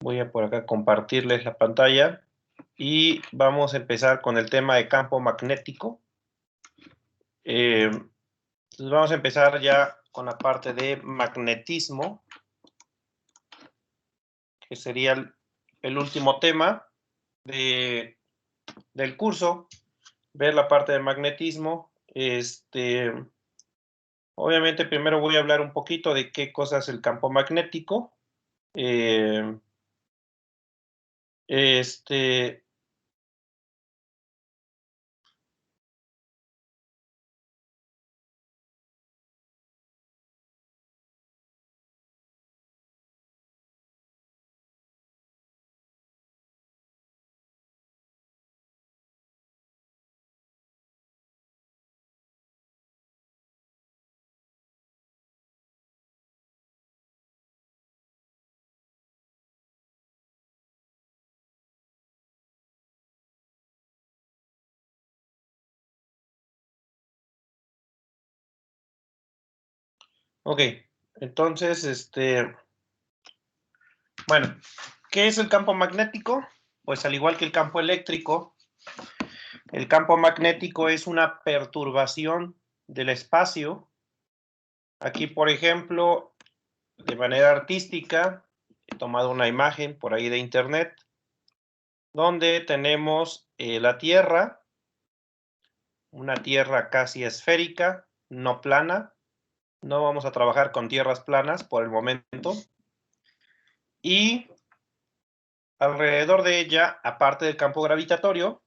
Voy a por acá compartirles la pantalla y vamos a empezar con el tema de campo magnético. Entonces vamos a empezar ya con la parte de magnetismo, que sería el último tema del curso, ver la parte de magnetismo. Obviamente primero voy a hablar un poquito de qué cosa es el campo magnético. Eh, este, ok, entonces, bueno, ¿qué es el campo magnético? Pues al igual que el campo eléctrico, el campo magnético es una perturbación del espacio. Aquí, por ejemplo, de manera artística, he tomado una imagen por ahí de internet, donde tenemos la Tierra, una Tierra casi esférica, no plana. No vamos a trabajar con tierras planas por el momento. Y alrededor de ella, aparte del campo gravitatorio,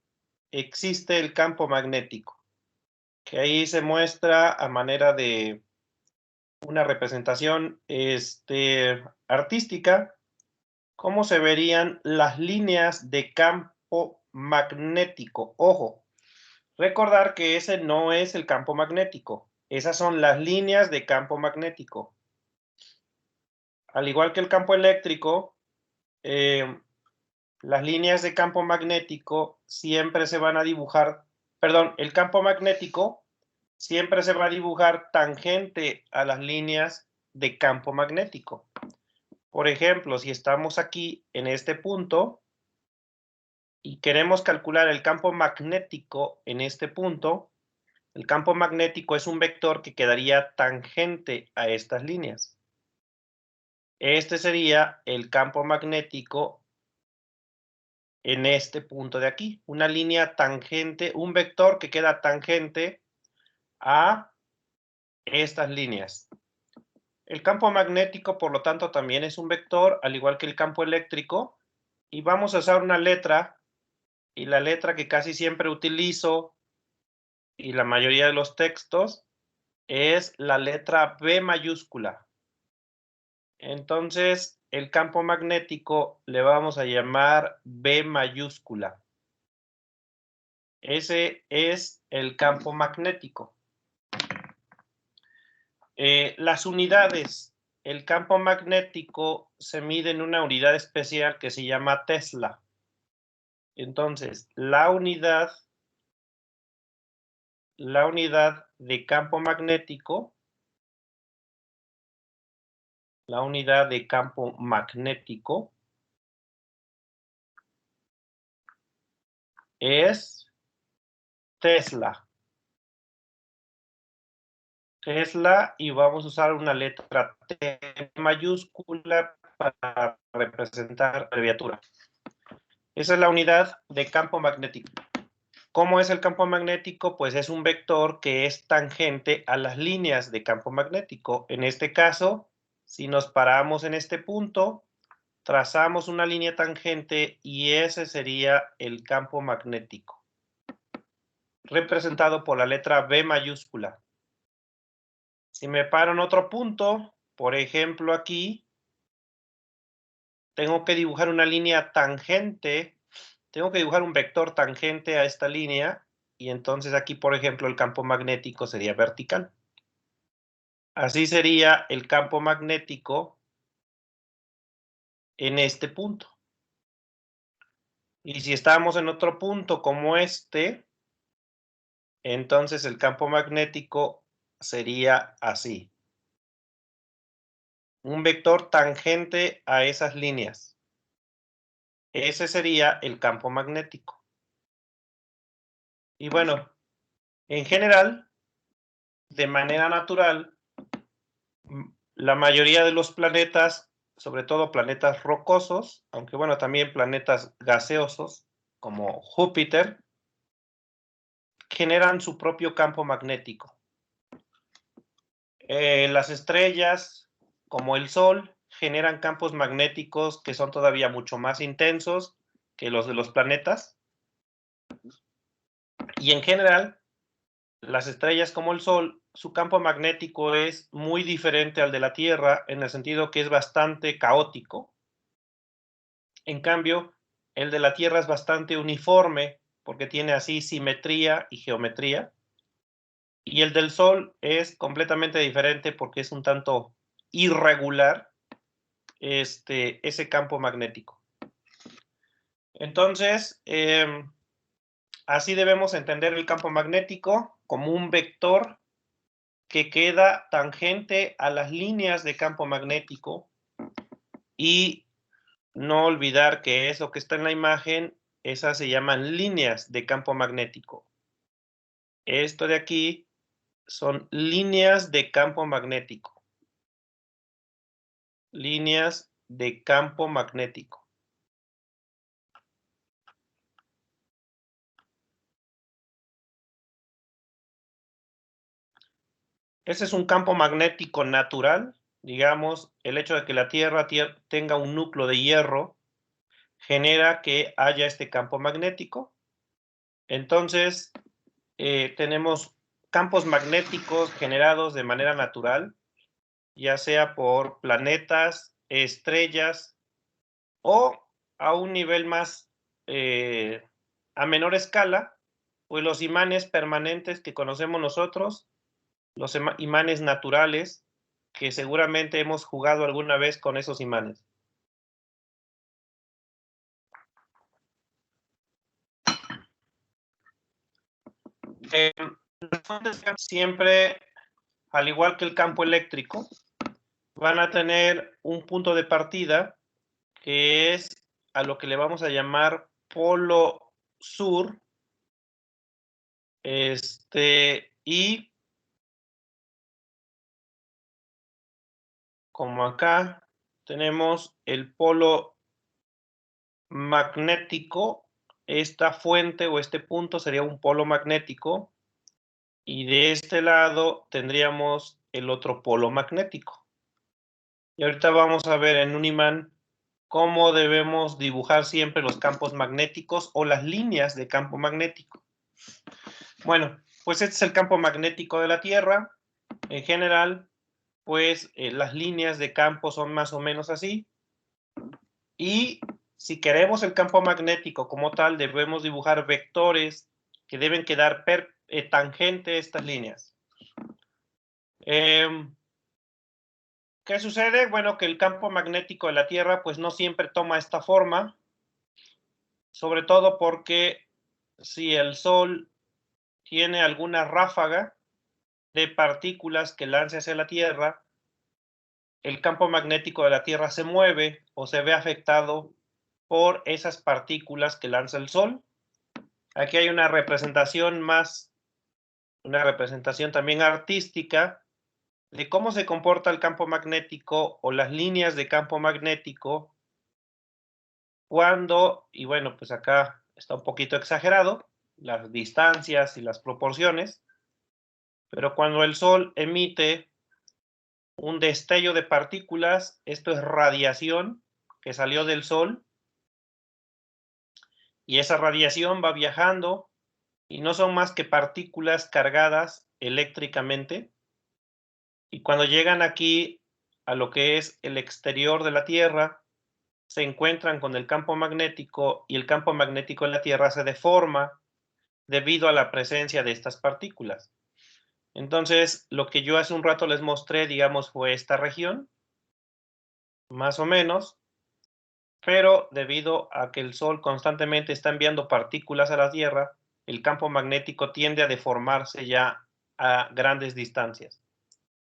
existe el campo magnético, que ahí se muestra a manera de una representación artística, cómo se verían las líneas de campo magnético. Ojo, recordar que ese no es el campo magnético, esas son las líneas de campo magnético. Al igual que el campo eléctrico, las líneas de campo magnético siempre se van a dibujar, perdón, el campo magnético siempre se va a dibujar tangente a las líneas de campo magnético. Por ejemplo, si estamos aquí en este punto y queremos calcular el campo magnético en este punto, el campo magnético es un vector que quedaría tangente a estas líneas. Este sería el campo magnético en este punto de aquí, una línea tangente, un vector que queda tangente a estas líneas. El campo magnético, por lo tanto, también es un vector, al igual que el campo eléctrico, y vamos a usar una letra, y la letra que casi siempre utilizo, y la mayoría de los textos, es la letra B mayúscula. Entonces, el campo magnético le vamos a llamar B mayúscula. Ese es el campo magnético. Las unidades. El campo magnético se mide en una unidad especial que se llama Tesla. Entonces, la unidad de campo magnético, es Tesla. Tesla, y vamos a usar una letra T mayúscula para representar la abreviatura. Esa es la unidad de campo magnético. ¿Cómo es el campo magnético? Pues es un vector que es tangente a las líneas de campo magnético. En este caso, si nos paramos en este punto, trazamos una línea tangente y ese sería el campo magnético, representado por la letra B mayúscula. Si me paro en otro punto, por ejemplo aquí, tengo que dibujar una línea tangente, tengo que dibujar un vector tangente a esta línea, y entonces aquí, por ejemplo, el campo magnético sería vertical. Así sería el campo magnético en este punto. Y si estamos en otro punto como este, entonces el campo magnético sería así. Un vector tangente a esas líneas. ese sería el campo magnético. Y bueno, en general, de manera natural, la mayoría de los planetas, sobre todo planetas rocosos, aunque bueno, también planetas gaseosos, como Júpiter, generan su propio campo magnético. Las estrellas, como el Sol, generan campos magnéticos que son todavía mucho más intensos que los de los planetas. Y en general, las estrellas como el Sol, su campo magnético es muy diferente al de la Tierra en el sentido que es bastante caótico. En cambio, el de la Tierra es bastante uniforme porque tiene así simetría y geometría. Y el del Sol es completamente diferente porque es un tanto irregular ese campo magnético. Entonces, así debemos entender el campo magnético como un vector que queda tangente a las líneas de campo magnético y no olvidar que eso que está en la imagen, esas se llaman líneas de campo magnético. Esto de aquí son líneas de campo magnético. Líneas de campo magnético. Ese es un campo magnético natural. Digamos, el hecho de que la Tierra tenga un núcleo de hierro genera que haya este campo magnético. Entonces, tenemos campos magnéticos generados de manera natural, ya sea por planetas, estrellas o a un nivel más, a menor escala, pues los imanes permanentes que conocemos nosotros, los imanes naturales, que seguramente hemos jugado alguna vez con esos imanes. Las fuentes siempre, al igual que el campo eléctrico, van a tener un punto de partida que es a lo que le vamos a llamar polo sur, y como acá tenemos el polo magnético, esta fuente o este punto sería un polo magnético y de este lado tendríamos el otro polo magnético. Y ahorita vamos a ver en un imán cómo debemos dibujar siempre los campos magnéticos o las líneas de campo magnético. Bueno, pues este es el campo magnético de la Tierra. En general, pues las líneas de campo son más o menos así. Y si queremos el campo magnético como tal, debemos dibujar vectores que deben quedar tangente a estas líneas. ¿Qué sucede? Bueno, que el campo magnético de la Tierra pues no siempre toma esta forma, sobre todo porque si el Sol tiene alguna ráfaga de partículas que lance hacia la Tierra, el campo magnético de la Tierra se mueve o se ve afectado por esas partículas que lanza el Sol. Aquí hay una representación también artística de cómo se comporta el campo magnético o las líneas de campo magnético cuando, y bueno, pues acá está un poquito exagerado, las distancias y las proporciones, pero cuando el Sol emite un destello de partículas, esto es radiación que salió del Sol, y esa radiación va viajando y no son más que partículas cargadas eléctricamente, y cuando llegan aquí a lo que es el exterior de la Tierra, se encuentran con el campo magnético y el campo magnético de la Tierra se deforma debido a la presencia de estas partículas. Entonces, lo que yo hace un rato les mostré, digamos, fue esta región, más o menos, pero debido a que el Sol constantemente está enviando partículas a la Tierra, el campo magnético tiende a deformarse ya a grandes distancias.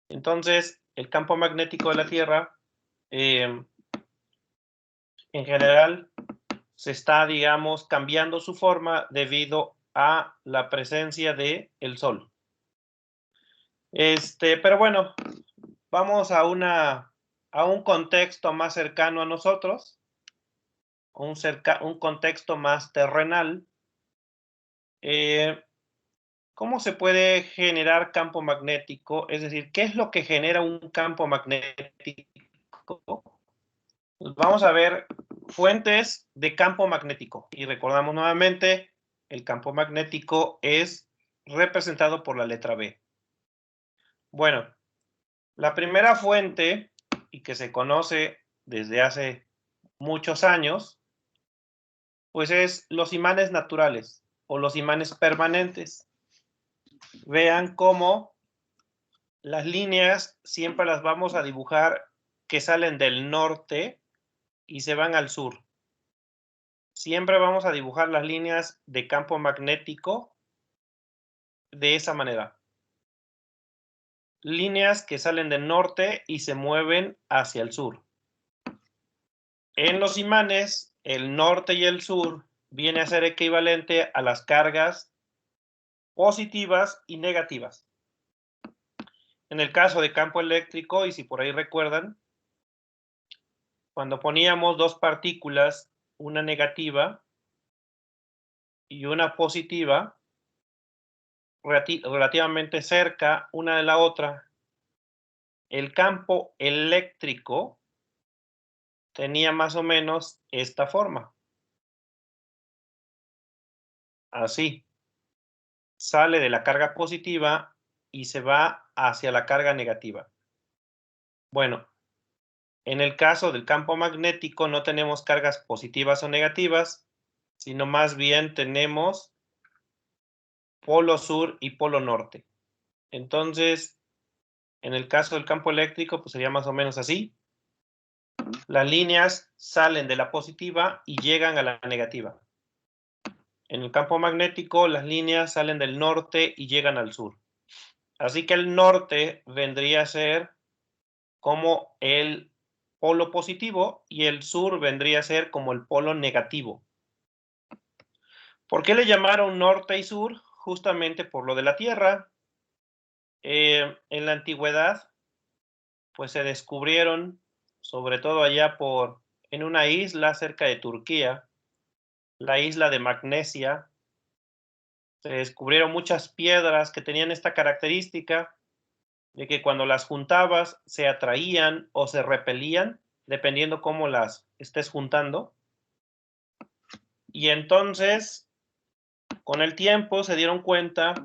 Entonces, el campo magnético de la Tierra, en general, se está, digamos, cambiando su forma debido a la presencia del Sol. Pero bueno, vamos a un contexto más cercano a nosotros, un contexto más terrenal. ¿Cómo se puede generar campo magnético? Es decir, ¿qué es lo que genera un campo magnético? Pues vamos a ver fuentes de campo magnético. Y recordamos nuevamente, el campo magnético es representado por la letra B. Bueno, la primera fuente, y que se conoce desde hace muchos años, pues es los imanes naturales o los imanes permanentes. Vean cómo las líneas siempre las vamos a dibujar que salen del norte y se van al sur. Siempre vamos a dibujar las líneas de campo magnético de esa manera. Líneas que salen del norte y se mueven hacia el sur. En los imanes, el norte y el sur viene a ser equivalente a las cargas positivas y negativas. En el caso de campo eléctrico, y si por ahí recuerdan, cuando poníamos dos partículas, una negativa y una positiva, relativamente cerca una de la otra, el campo eléctrico tenía más o menos esta forma. Así. Sale de la carga positiva y se va hacia la carga negativa. Bueno, en el caso del campo magnético no tenemos cargas positivas o negativas, sino más bien tenemos polo sur y polo norte. Entonces, en el caso del campo eléctrico, pues sería más o menos así. Las líneas salen de la positiva y llegan a la negativa. En el campo magnético, las líneas salen del norte y llegan al sur. Así que el norte vendría a ser como el polo positivo y el sur vendría a ser como el polo negativo. ¿Por qué le llamaron norte y sur? Justamente por lo de la Tierra. En la antigüedad, pues se descubrieron, sobre todo allá en una isla cerca de Turquía, la isla de Magnesia, se descubrieron muchas piedras que tenían esta característica de que cuando las juntabas se atraían o se repelían, dependiendo cómo las estés juntando. Y entonces, con el tiempo se dieron cuenta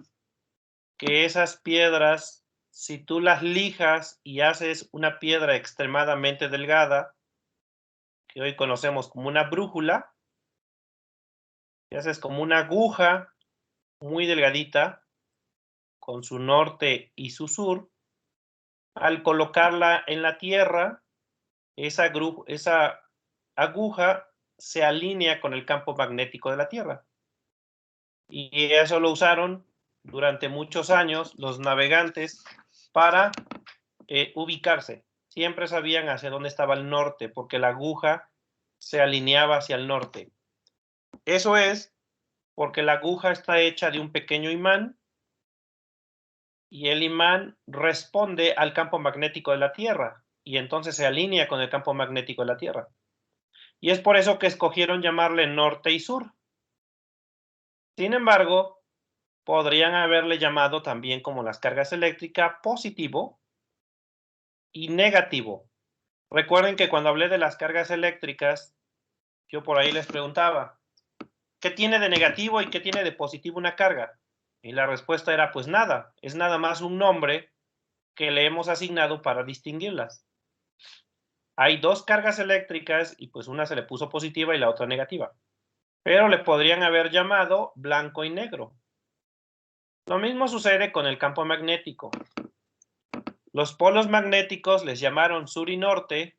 que esas piedras, si tú las lijas y haces una piedra extremadamente delgada, que hoy conocemos como una brújula, y haces como una aguja muy delgadita, con su norte y su sur, al colocarla en la tierra, esa aguja se alinea con el campo magnético de la Tierra. Y eso lo usaron durante muchos años los navegantes para ubicarse. Siempre sabían hacia dónde estaba el norte, porque la aguja se alineaba hacia el norte. Eso es porque la aguja está hecha de un pequeño imán y el imán responde al campo magnético de la Tierra y entonces se alinea con el campo magnético de la Tierra. Y es por eso que escogieron llamarle norte y sur. Sin embargo, podrían haberle llamado también, como las cargas eléctricas, positivo y negativo. Recuerden que cuando hablé de las cargas eléctricas, yo por ahí les preguntaba, ¿qué tiene de negativo y qué tiene de positivo una carga? Y la respuesta era, pues nada, es nada más un nombre que le hemos asignado para distinguirlas. Hay dos cargas eléctricas y pues una se le puso positiva y la otra negativa. Pero le podrían haber llamado blanco y negro. Lo mismo sucede con el campo magnético. Los polos magnéticos les llamaron sur y norte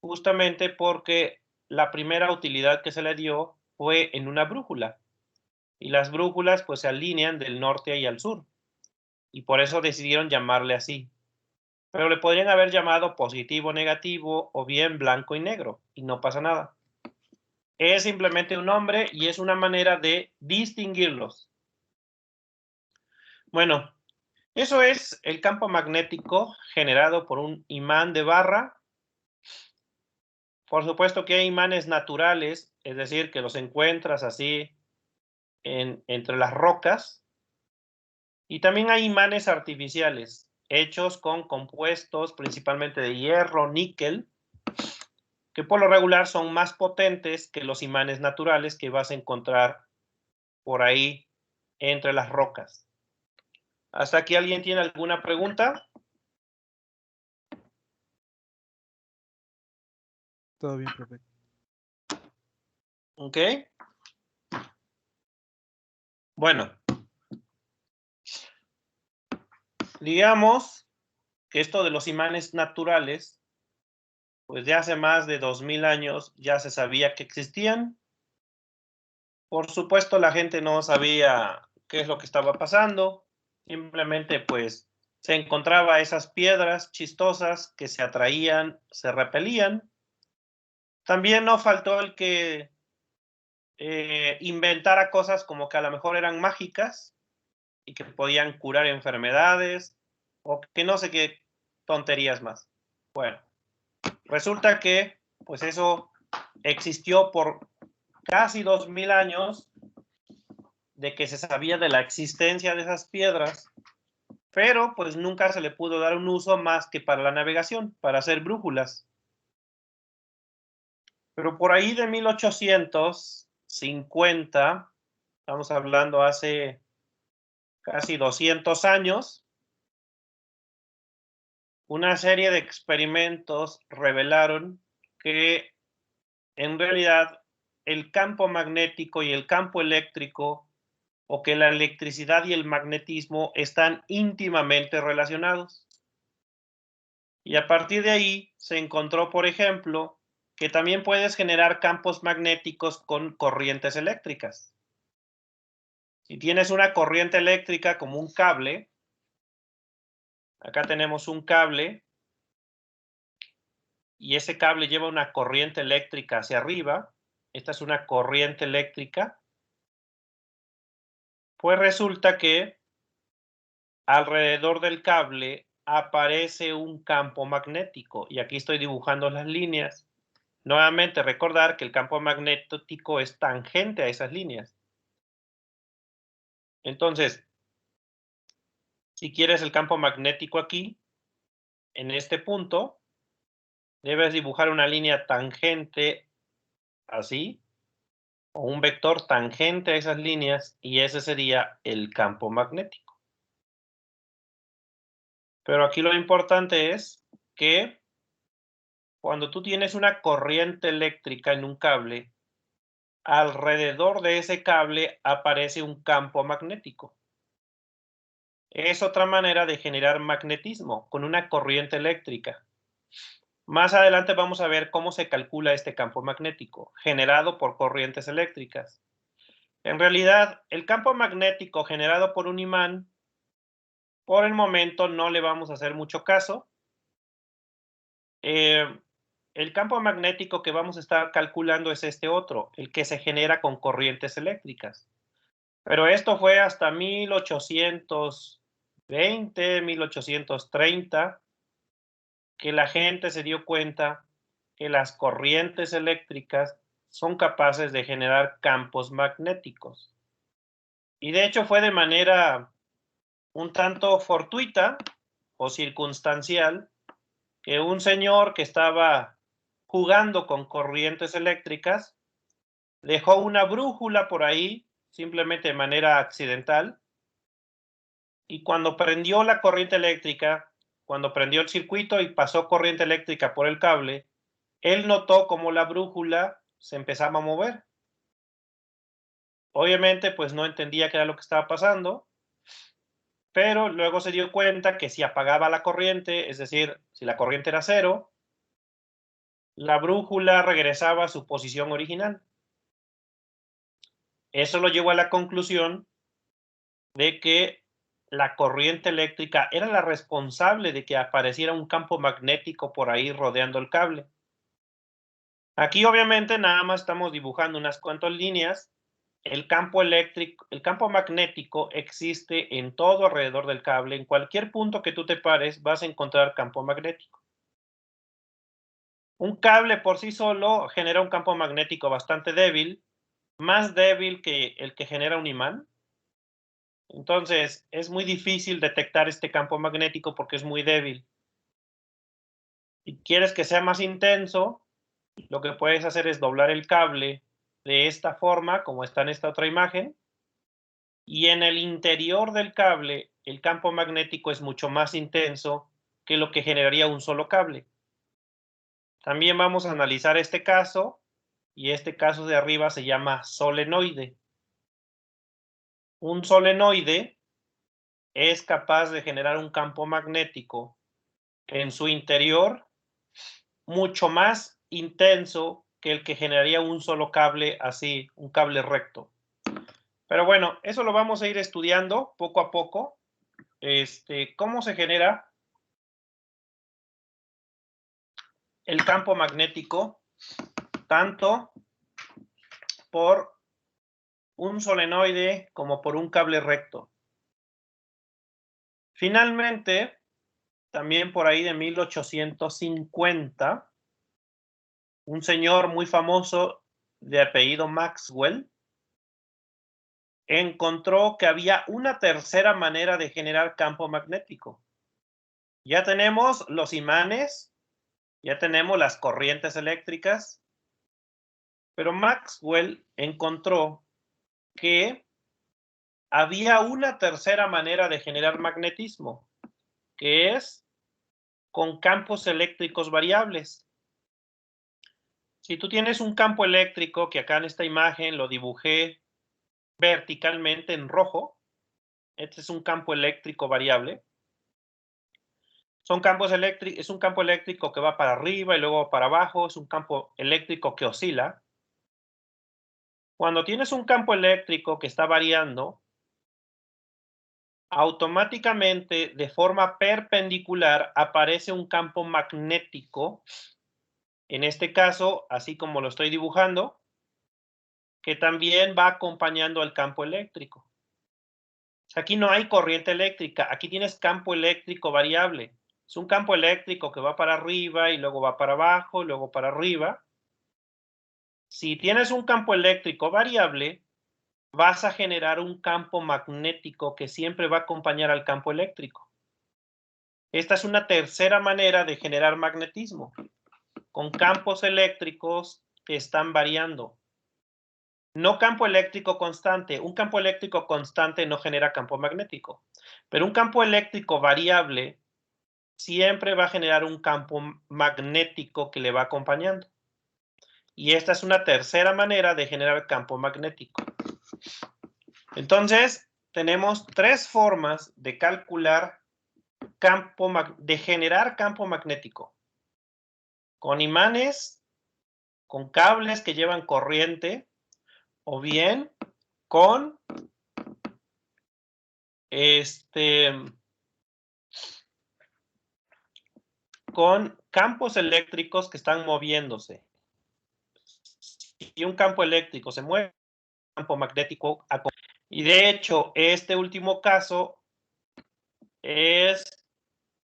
justamente porque la primera utilidad que se le dio fue en una brújula. Y las brújulas pues se alinean del norte y al sur. Y por eso decidieron llamarle así. Pero le podrían haber llamado positivo, negativo o bien blanco y negro. Y no pasa nada. es simplemente un nombre y es una manera de distinguirlos. Bueno, eso es el campo magnético generado por un imán de barra. Por supuesto que hay imanes naturales, es decir, que los encuentras así entre las rocas. Y también hay imanes artificiales, hechos con compuestos principalmente de hierro, níquel, que por lo regular son más potentes que los imanes naturales que vas a encontrar por ahí entre las rocas. ¿Hasta aquí alguien tiene alguna pregunta? Todo bien, profe. Ok. Bueno, digamos que esto de los imanes naturales, pues de hace más de 2000 años ya se sabía que existían. Por supuesto, la gente no sabía qué es lo que estaba pasando. Simplemente, pues, se encontraba esas piedras chistosas que se atraían, se repelían. También no faltó el que inventara cosas como que a lo mejor eran mágicas y que podían curar enfermedades o que no sé qué tonterías más. Bueno, resulta que, pues eso existió por casi 2000 años de que se sabía de la existencia de esas piedras, pero pues nunca se le pudo dar un uso más que para la navegación, para hacer brújulas. Pero por ahí de 1850, estamos hablando hace casi 200 años, una serie de experimentos revelaron que en realidad el campo magnético y el campo eléctrico, o que la electricidad y el magnetismo están íntimamente relacionados. Y a partir de ahí se encontró, por ejemplo, que también puedes generar campos magnéticos con corrientes eléctricas. Si tienes una corriente eléctrica como un cable, acá tenemos un cable y ese cable lleva una corriente eléctrica hacia arriba. Esta es una corriente eléctrica. Pues resulta que alrededor del cable aparece un campo magnético y aquí estoy dibujando las líneas. Nuevamente recordar que el campo magnético es tangente a esas líneas. Entonces, si quieres el campo magnético aquí, en este punto, debes dibujar una línea tangente así, o un vector tangente a esas líneas, y ese sería el campo magnético. Pero aquí lo importante es que cuando tú tienes una corriente eléctrica en un cable, alrededor de ese cable aparece un campo magnético. Es otra manera de generar magnetismo con una corriente eléctrica. Más adelante vamos a ver cómo se calcula este campo magnético generado por corrientes eléctricas. En realidad, el campo magnético generado por un imán, por el momento no le vamos a hacer mucho caso. El campo magnético que vamos a estar calculando es este otro, el que se genera con corrientes eléctricas. Pero esto fue hasta 1820, 1830, que la gente se dio cuenta que las corrientes eléctricas son capaces de generar campos magnéticos. Y de hecho fue de manera un tanto fortuita o circunstancial que un señor que estaba jugando con corrientes eléctricas dejó una brújula por ahí, simplemente de manera accidental, y cuando prendió la corriente eléctrica, cuando prendió el circuito y pasó corriente eléctrica por el cable, él notó cómo la brújula se empezaba a mover. Obviamente, pues no entendía qué era lo que estaba pasando, pero luego se dio cuenta que si apagaba la corriente, es decir, si la corriente era cero, la brújula regresaba a su posición original. Eso lo llevó a la conclusión de que la corriente eléctrica era la responsable de que apareciera un campo magnético por ahí rodeando el cable. Aquí obviamente nada más estamos dibujando unas cuantas líneas. El campo eléctrico, el campo magnético existe en todo alrededor del cable. En cualquier punto que tú te pares vas a encontrar campo magnético. Un cable por sí solo genera un campo magnético bastante débil, más débil que el que genera un imán. Entonces, es muy difícil detectar este campo magnético porque es muy débil. Si quieres que sea más intenso, lo que puedes hacer es doblar el cable de esta forma, como está en esta otra imagen, y en el interior del cable el campo magnético es mucho más intenso que lo que generaría un solo cable. También vamos a analizar este caso, y este caso de arriba se llama solenoide. Un solenoide es capaz de generar un campo magnético en su interior mucho más intenso que el que generaría un solo cable así, un cable recto. Pero bueno, eso lo vamos a ir estudiando poco a poco. ¿Cómo se genera el campo magnético tanto por un solenoide como por un cable recto? Finalmente, también por ahí de 1850, un señor muy famoso de apellido Maxwell encontró que había una tercera manera de generar campo magnético. Ya tenemos los imanes, ya tenemos las corrientes eléctricas, pero Maxwell encontró que había una tercera manera de generar magnetismo, que es con campos eléctricos variables. Si tú tienes un campo eléctrico, que acá en esta imagen lo dibujé verticalmente en rojo, este es un campo eléctrico variable. Es un campo eléctrico que va para arriba y luego para abajo, es un campo eléctrico que oscila. Cuando tienes un campo eléctrico que está variando, automáticamente de forma perpendicular aparece un campo magnético, en este caso, así como lo estoy dibujando, que también va acompañando al campo eléctrico. Aquí no hay corriente eléctrica, aquí tienes campo eléctrico variable. Es un campo eléctrico que va para arriba y luego va para abajo y luego para arriba. Si tienes un campo eléctrico variable, vas a generar un campo magnético que siempre va a acompañar al campo eléctrico. Esta es una tercera manera de generar magnetismo, con campos eléctricos que están variando. No campo eléctrico constante. Un campo eléctrico constante no genera campo magnético, pero un campo eléctrico variable siempre va a generar un campo magnético que le va acompañando. Y esta es una tercera manera de generar campo magnético. Entonces, tenemos tres formas de calcular de generar campo magnético. Con imanes, con cables que llevan corriente, o bien con con campos eléctricos que están moviéndose. Si un campo eléctrico se mueve, campo magnético. Y de hecho, este último caso es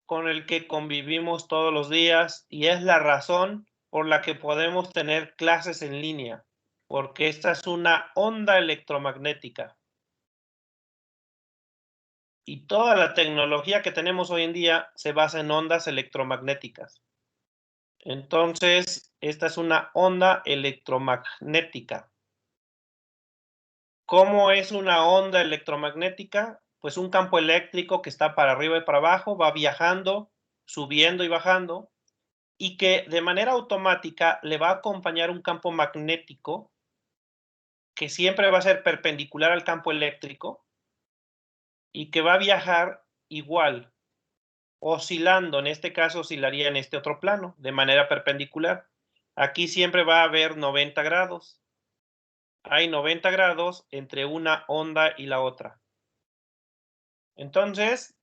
con el que convivimos todos los días y es la razón por la que podemos tener clases en línea, porque esta es una onda electromagnética. Y toda la tecnología que tenemos hoy en día se basa en ondas electromagnéticas. Entonces, esta es una onda electromagnética. ¿Cómo es una onda electromagnética? Pues un campo eléctrico que está para arriba y para abajo, va viajando, subiendo y bajando, y que de manera automática le va a acompañar un campo magnético que siempre va a ser perpendicular al campo eléctrico y que va a viajar igual, oscilando. En este caso oscilaría en este otro plano, de manera perpendicular. Aquí siempre va a haber 90 grados. Hay 90 grados entre una onda y la otra. Entonces,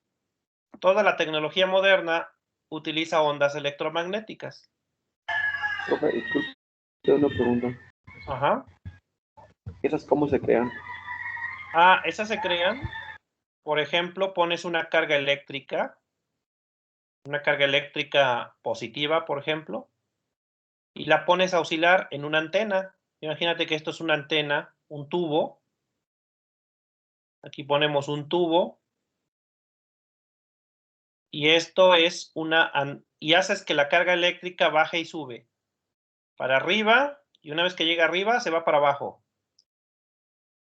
toda la tecnología moderna utiliza ondas electromagnéticas. Profe, disculpe. Tengo una pregunta. Ajá. ¿Esas cómo se crean? Esas se crean, por ejemplo, pones una carga eléctrica positiva, por ejemplo, y la pones a oscilar en una antena. Imagínate que esto es una antena, un tubo. Aquí ponemos un tubo. Y esto es y haces que la carga eléctrica baje y sube para arriba, y una vez que llega arriba se va para abajo.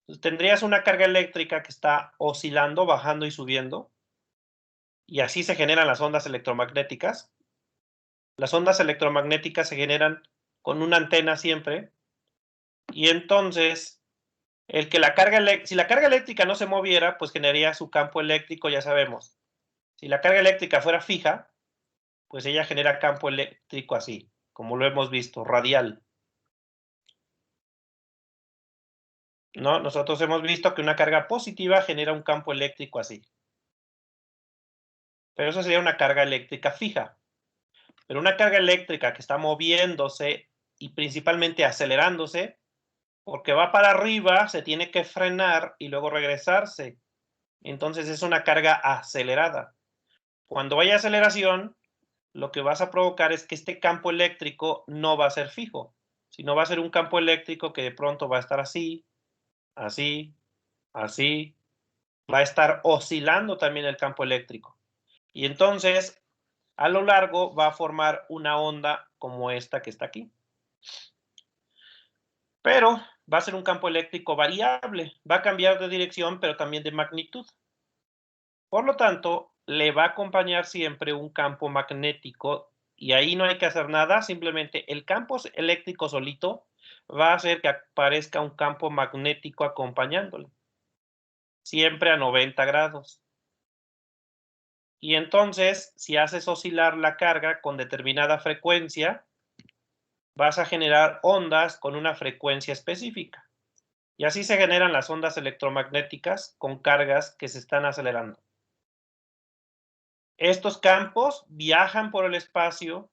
Entonces, tendrías una carga eléctrica que está oscilando, bajando y subiendo, y así se generan las ondas electromagnéticas. Las ondas electromagnéticas se generan con una antena siempre, y entonces si la carga eléctrica no se moviera, pues generaría su campo eléctrico, ya sabemos. Si la carga eléctrica fuera fija, pues ella genera campo eléctrico así, como lo hemos visto, radial. ¿No? Nosotros hemos visto que una carga positiva genera un campo eléctrico así. Pero eso sería una carga eléctrica fija. Pero una carga eléctrica que está moviéndose y principalmente acelerándose, porque va para arriba, se tiene que frenar y luego regresarse. Entonces es una carga acelerada. Cuando haya aceleración, lo que vas a provocar es que este campo eléctrico no va a ser fijo, sino va a ser un campo eléctrico que de pronto va a estar así, así, así, va a estar oscilando también el campo eléctrico. Y entonces, a lo largo va a formar una onda como esta que está aquí. Pero va a ser un campo eléctrico variable, va a cambiar de dirección, pero también de magnitud. Por lo tanto, le va a acompañar siempre un campo magnético y ahí no hay que hacer nada, simplemente el campo eléctrico solito va a hacer que aparezca un campo magnético acompañándole, siempre a 90 grados. Y entonces, si haces oscilar la carga con determinada frecuencia, vas a generar ondas con una frecuencia específica. Y así se generan las ondas electromagnéticas con cargas que se están acelerando. Estos campos viajan por el espacio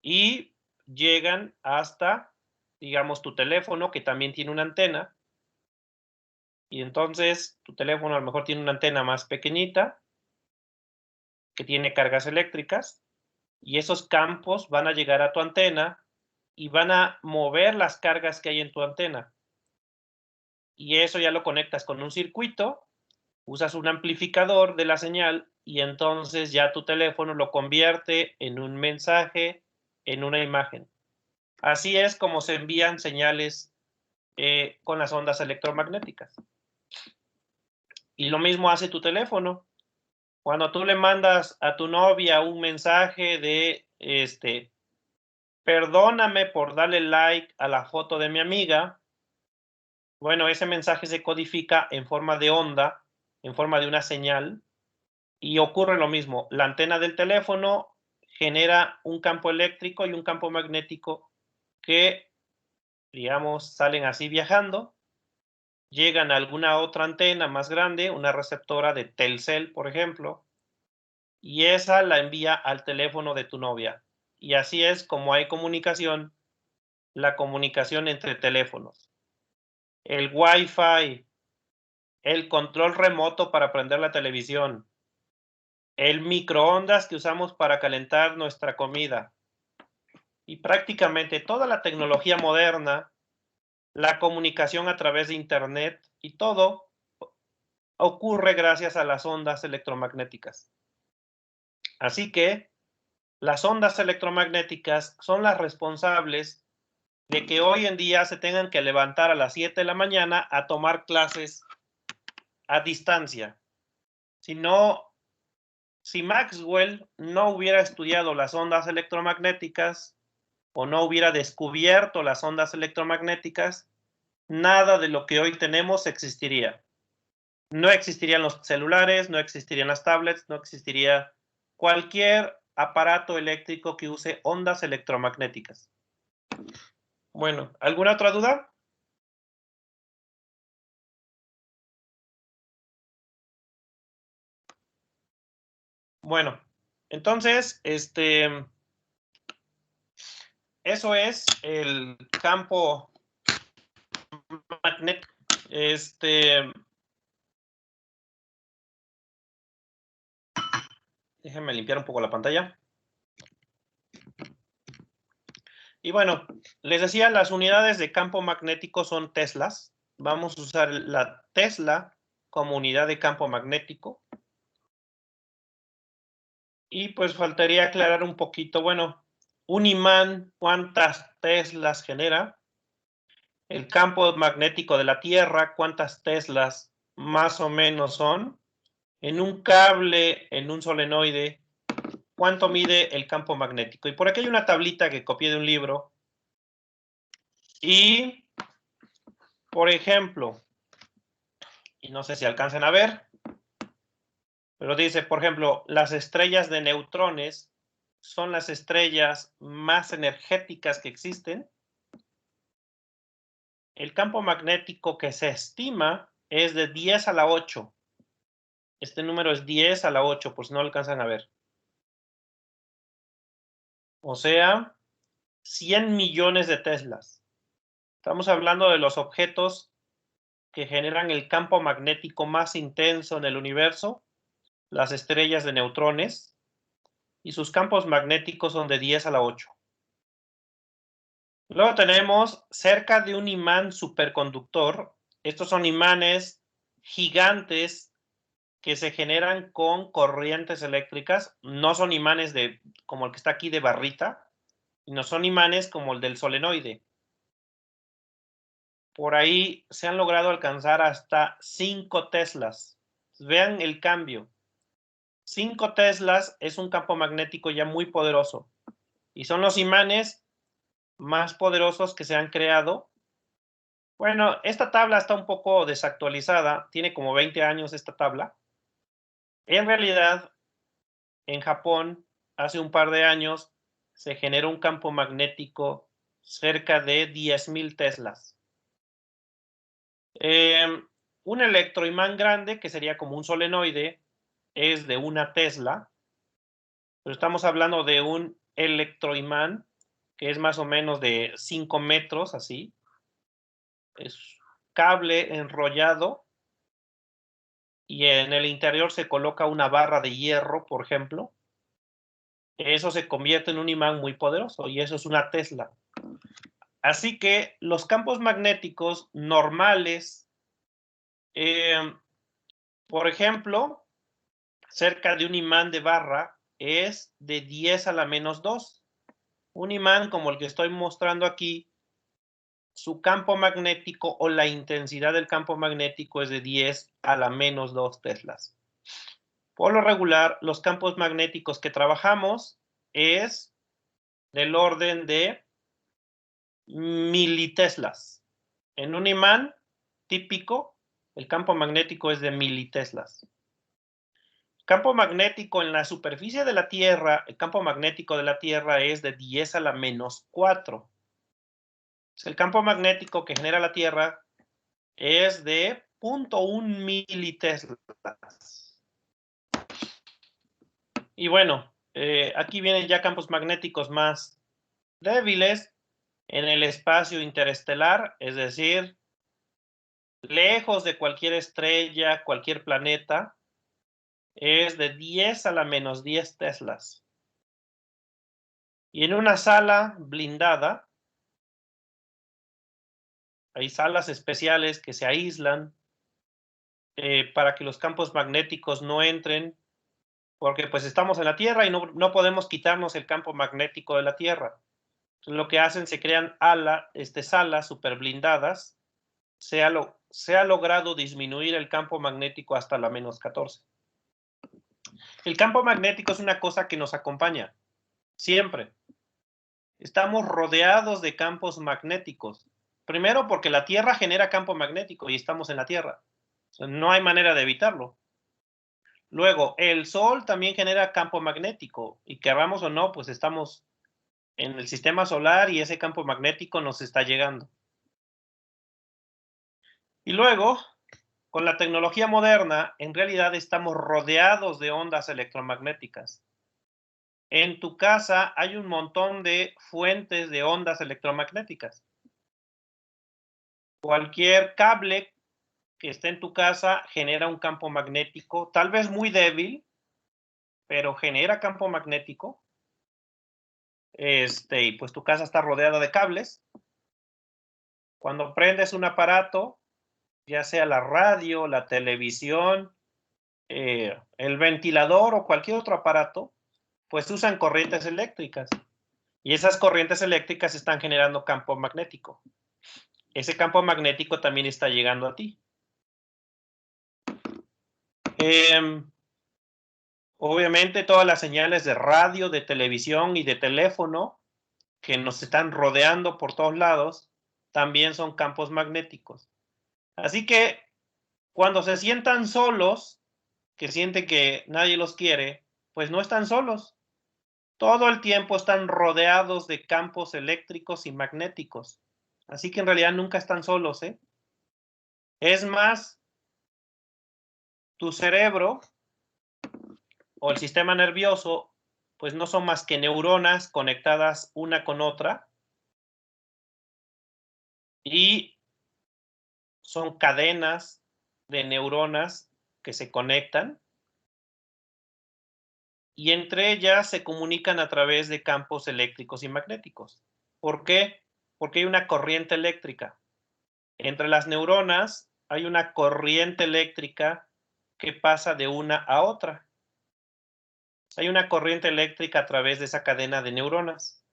y llegan hasta, digamos, tu teléfono, que también tiene una antena. Y entonces tu teléfono a lo mejor tiene una antena más pequeñita, que tiene cargas eléctricas, y esos campos van a llegar a tu antena y van a mover las cargas que hay en tu antena. Y eso ya lo conectas con un circuito, usas un amplificador de la señal y entonces ya tu teléfono lo convierte en un mensaje, en una imagen. Así es como se envían señales con las ondas electromagnéticas. Y lo mismo hace tu teléfono. Cuando tú le mandas a tu novia un mensaje de perdóname por darle like a la foto de mi amiga, bueno, ese mensaje se codifica en forma de onda, en forma de una señal, y ocurre lo mismo. La antena del teléfono genera un campo eléctrico y un campo magnético que, digamos, salen así viajando, llegan a alguna otra antena más grande, una receptora de Telcel, por ejemplo, y esa la envía al teléfono de tu novia. Y así es como hay comunicación, la comunicación entre teléfonos. El Wi-Fi, el control remoto para prender la televisión, el microondas que usamos para calentar nuestra comida y prácticamente toda la tecnología moderna, la comunicación a través de Internet y todo ocurre gracias a las ondas electromagnéticas. Así que las ondas electromagnéticas son las responsables de que hoy en día se tengan que levantar a las 7 de la mañana a tomar clases a distancia. Si Maxwell no hubiera estudiado las ondas electromagnéticas o no hubiera descubierto las ondas electromagnéticas, nada de lo que hoy tenemos existiría. No existirían los celulares, no existirían las tablets, no existiría cualquier aparato eléctrico que use ondas electromagnéticas. Bueno, ¿alguna otra duda? Bueno, entonces, eso es el campo magnético. Déjenme limpiar un poco la pantalla. Y bueno, les decía, las unidades de campo magnético son teslas. Vamos a usar la tesla como unidad de campo magnético. Y pues faltaría aclarar un poquito, bueno, un imán, ¿cuántas teslas genera? El campo magnético de la Tierra, ¿cuántas teslas más o menos son? En un cable, en un solenoide, ¿cuánto mide el campo magnético? Y por aquí hay una tablita que copié de un libro. Y, por ejemplo, y no sé si alcancen a ver, pero dice, por ejemplo, las estrellas de neutrones son las estrellas más energéticas que existen. El campo magnético que se estima es de 10 a la 8. Este número es 10 a la 8, por si no lo alcanzan a ver. O sea, 100 millones de teslas. Estamos hablando de los objetos que generan el campo magnético más intenso en el universo, las estrellas de neutrones, y sus campos magnéticos son de 10 a la 8. Luego tenemos cerca de un imán superconductor. Estos son imanes gigantes que se generan con corrientes eléctricas. No son imanes como el que está aquí de barrita, no son imanes como el del solenoide. Por ahí se han logrado alcanzar hasta 5 teslas. Vean el cambio. 5 teslas es un campo magnético ya muy poderoso. Y son los imanes más poderosos que se han creado. Bueno, esta tabla está un poco desactualizada. Tiene como 20 años esta tabla. En realidad, en Japón, hace un par de años, se generó un campo magnético cerca de 10,000 teslas. Un electroimán grande, que sería como un solenoide, es de 1 tesla. Pero estamos hablando de un electroimán que es más o menos de 5 metros, así. Es cable enrollado y en el interior se coloca una barra de hierro, por ejemplo. Eso se convierte en un imán muy poderoso y eso es una tesla. Así que los campos magnéticos normales, por ejemplo, cerca de un imán de barra es de 10 a la menos 2. Un imán como el que estoy mostrando aquí, su campo magnético o la intensidad del campo magnético es de 10 a la menos 2 teslas. Por lo regular, los campos magnéticos que trabajamos es del orden de militeslas. En un imán típico, el campo magnético es de militeslas. Campo magnético en la superficie de la Tierra, el campo magnético de la Tierra es de 10 a la menos 4. El campo magnético que genera la Tierra es de 0.1 militeslas. Y bueno, aquí vienen ya campos magnéticos más débiles en el espacio interestelar, es decir, lejos de cualquier estrella, cualquier planeta, es de 10 a la menos 10 teslas. Y en una sala blindada, hay salas especiales que se aíslan para que los campos magnéticos no entren, porque pues estamos en la Tierra y no podemos quitarnos el campo magnético de la Tierra. Entonces, lo que hacen, se crean salas super blindadas. Se ha logrado disminuir el campo magnético hasta la menos 14. El campo magnético es una cosa que nos acompaña siempre. Estamos rodeados de campos magnéticos. Primero porque la Tierra genera campo magnético y estamos en la Tierra. O sea, no hay manera de evitarlo. Luego, el Sol también genera campo magnético y queramos o no, pues estamos en el sistema solar y ese campo magnético nos está llegando. Y luego, con la tecnología moderna, en realidad estamos rodeados de ondas electromagnéticas. en tu casa hay un montón de fuentes de ondas electromagnéticas. Cualquier cable que esté en tu casa genera un campo magnético, tal vez muy débil, pero genera campo magnético. Y pues tu casa está rodeada de cables. Cuando prendes un aparato, ya sea la radio, la televisión, el ventilador o cualquier otro aparato, pues usan corrientes eléctricas. Y esas corrientes eléctricas están generando campo magnético. Ese campo magnético también está llegando a ti. Obviamente todas las señales de radio, de televisión y de teléfono que nos están rodeando por todos lados también son campos magnéticos. Así que cuando se sientan solos, que sienten que nadie los quiere, pues no están solos. Todo el tiempo están rodeados de campos eléctricos y magnéticos. Así que en realidad nunca están solos, ¿eh? Es más, tu cerebro o el sistema nervioso, pues no son más que neuronas conectadas una con otra y son cadenas de neuronas que se conectan y entre ellas se comunican a través de campos eléctricos y magnéticos. ¿Por qué? Porque hay una corriente eléctrica. Entre las neuronas hay una corriente eléctrica que pasa de una a otra. Hay una corriente eléctrica a través de esa cadena de neuronas.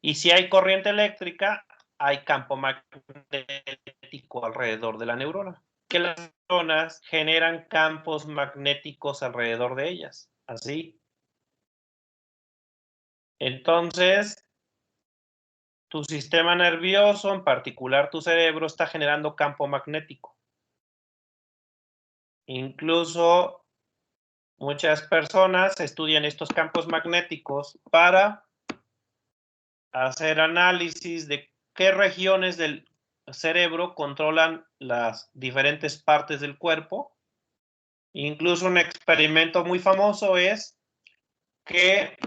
Y si hay corriente eléctrica, hay campo magnético alrededor de la neurona. Que las neuronas generan campos magnéticos alrededor de ellas. Así. Entonces, tu sistema nervioso, en particular tu cerebro, está generando campo magnético. Incluso muchas personas estudian estos campos magnéticos para hacer análisis de qué regiones del cerebro controlan las diferentes partes del cuerpo. Incluso un experimento muy famoso es que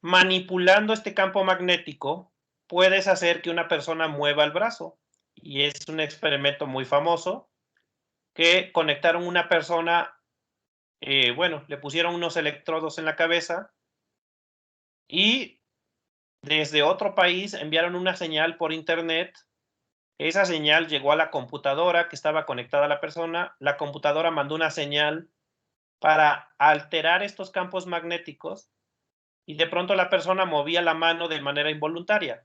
manipulando este campo magnético puedes hacer que una persona mueva el brazo. Y es un experimento muy famoso que conectaron una persona, le pusieron unos electrodos en la cabeza y desde otro país enviaron una señal por internet. Esa señal llegó a la computadora que estaba conectada a la persona. La computadora mandó una señal para alterar estos campos magnéticos y de pronto la persona movía la mano de manera involuntaria.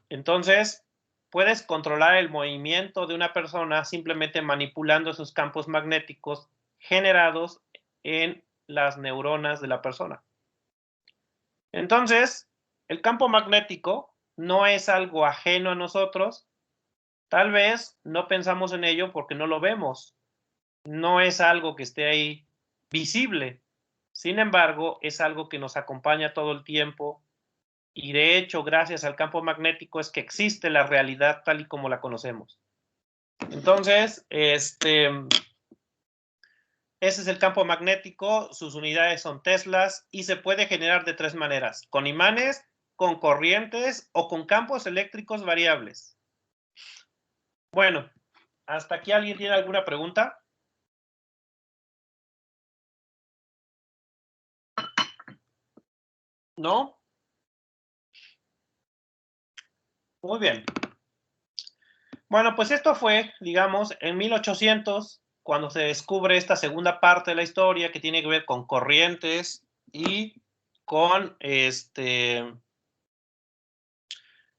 Entonces, puedes controlar el movimiento de una persona simplemente manipulando esos campos magnéticos generados en las neuronas de la persona. Entonces, el campo magnético no es algo ajeno a nosotros. Tal vez no pensamos en ello porque no lo vemos. No es algo que esté ahí visible. Sin embargo, es algo que nos acompaña todo el tiempo y de hecho, gracias al campo magnético es que existe la realidad tal y como la conocemos. Entonces, ese es el campo magnético, sus unidades son teslas y se puede generar de tres maneras: con imanes, con corrientes o con campos eléctricos variables. Bueno, ¿hasta aquí alguien tiene alguna pregunta? ¿No? Muy bien. Bueno, pues esto fue, digamos, en 1800, cuando se descubre esta segunda parte de la historia que tiene que ver con corrientes y con,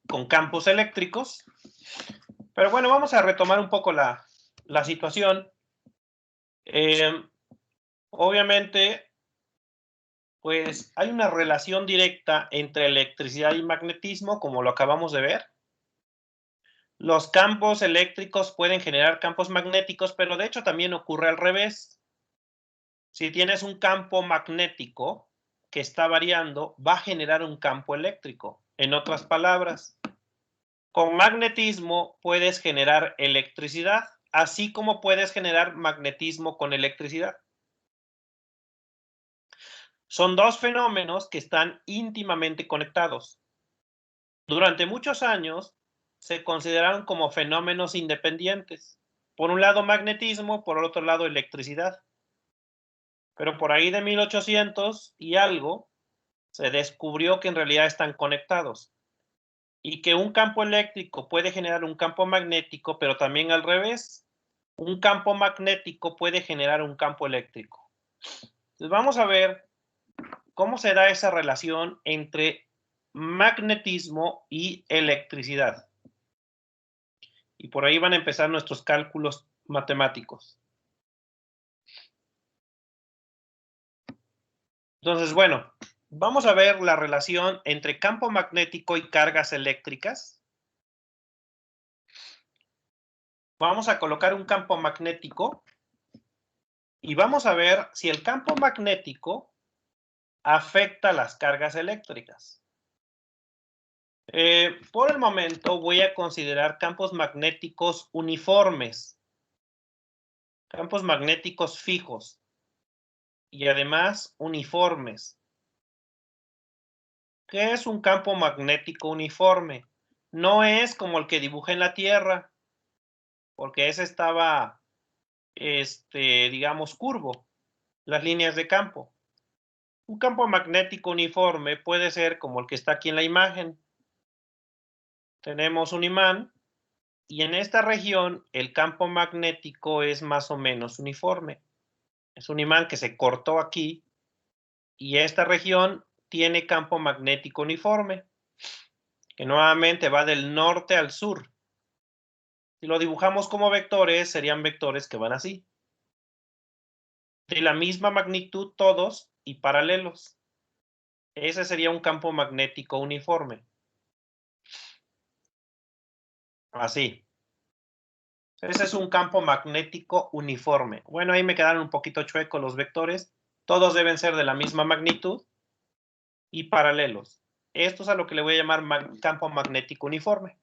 con campos eléctricos. Pero bueno, vamos a retomar un poco la situación. Obviamente, pues hay una relación directa entre electricidad y magnetismo, como lo acabamos de ver. Los campos eléctricos pueden generar campos magnéticos, pero de hecho también ocurre al revés. Si tienes un campo magnético que está variando, va a generar un campo eléctrico. En otras palabras, con magnetismo puedes generar electricidad, así como puedes generar magnetismo con electricidad. Son dos fenómenos que están íntimamente conectados. Durante muchos años se consideraron como fenómenos independientes. Por un lado magnetismo, por otro lado electricidad. Pero por ahí de 1800 y algo, se descubrió que en realidad están conectados y que un campo eléctrico puede generar un campo magnético, pero también al revés. Un campo magnético puede generar un campo eléctrico. Entonces vamos a ver cómo se da esa relación entre magnetismo y electricidad. Y por ahí van a empezar nuestros cálculos matemáticos. Entonces, bueno, vamos a ver la relación entre campo magnético y cargas eléctricas. Vamos a colocar un campo magnético y vamos a ver si el campo magnético afecta las cargas eléctricas. Por el momento voy a considerar campos magnéticos uniformes, campos magnéticos fijos y además uniformes. ¿Qué es un campo magnético uniforme? No es como el que dibujé en la Tierra, porque ese estaba, digamos, curvo, las líneas de campo. Un campo magnético uniforme puede ser como el que está aquí en la imagen. Tenemos un imán y en esta región el campo magnético es más o menos uniforme. Es un imán que se cortó aquí y esta región tiene campo magnético uniforme, que nuevamente va del norte al sur. Si lo dibujamos como vectores, serían vectores que van así. De la misma magnitud todos y paralelos. Ese sería un campo magnético uniforme. Así. Ese es un campo magnético uniforme. Bueno, ahí me quedaron un poquito chuecos los vectores. Todos deben ser de la misma magnitud y paralelos. Esto es a lo que le voy a llamar campo magnético uniforme.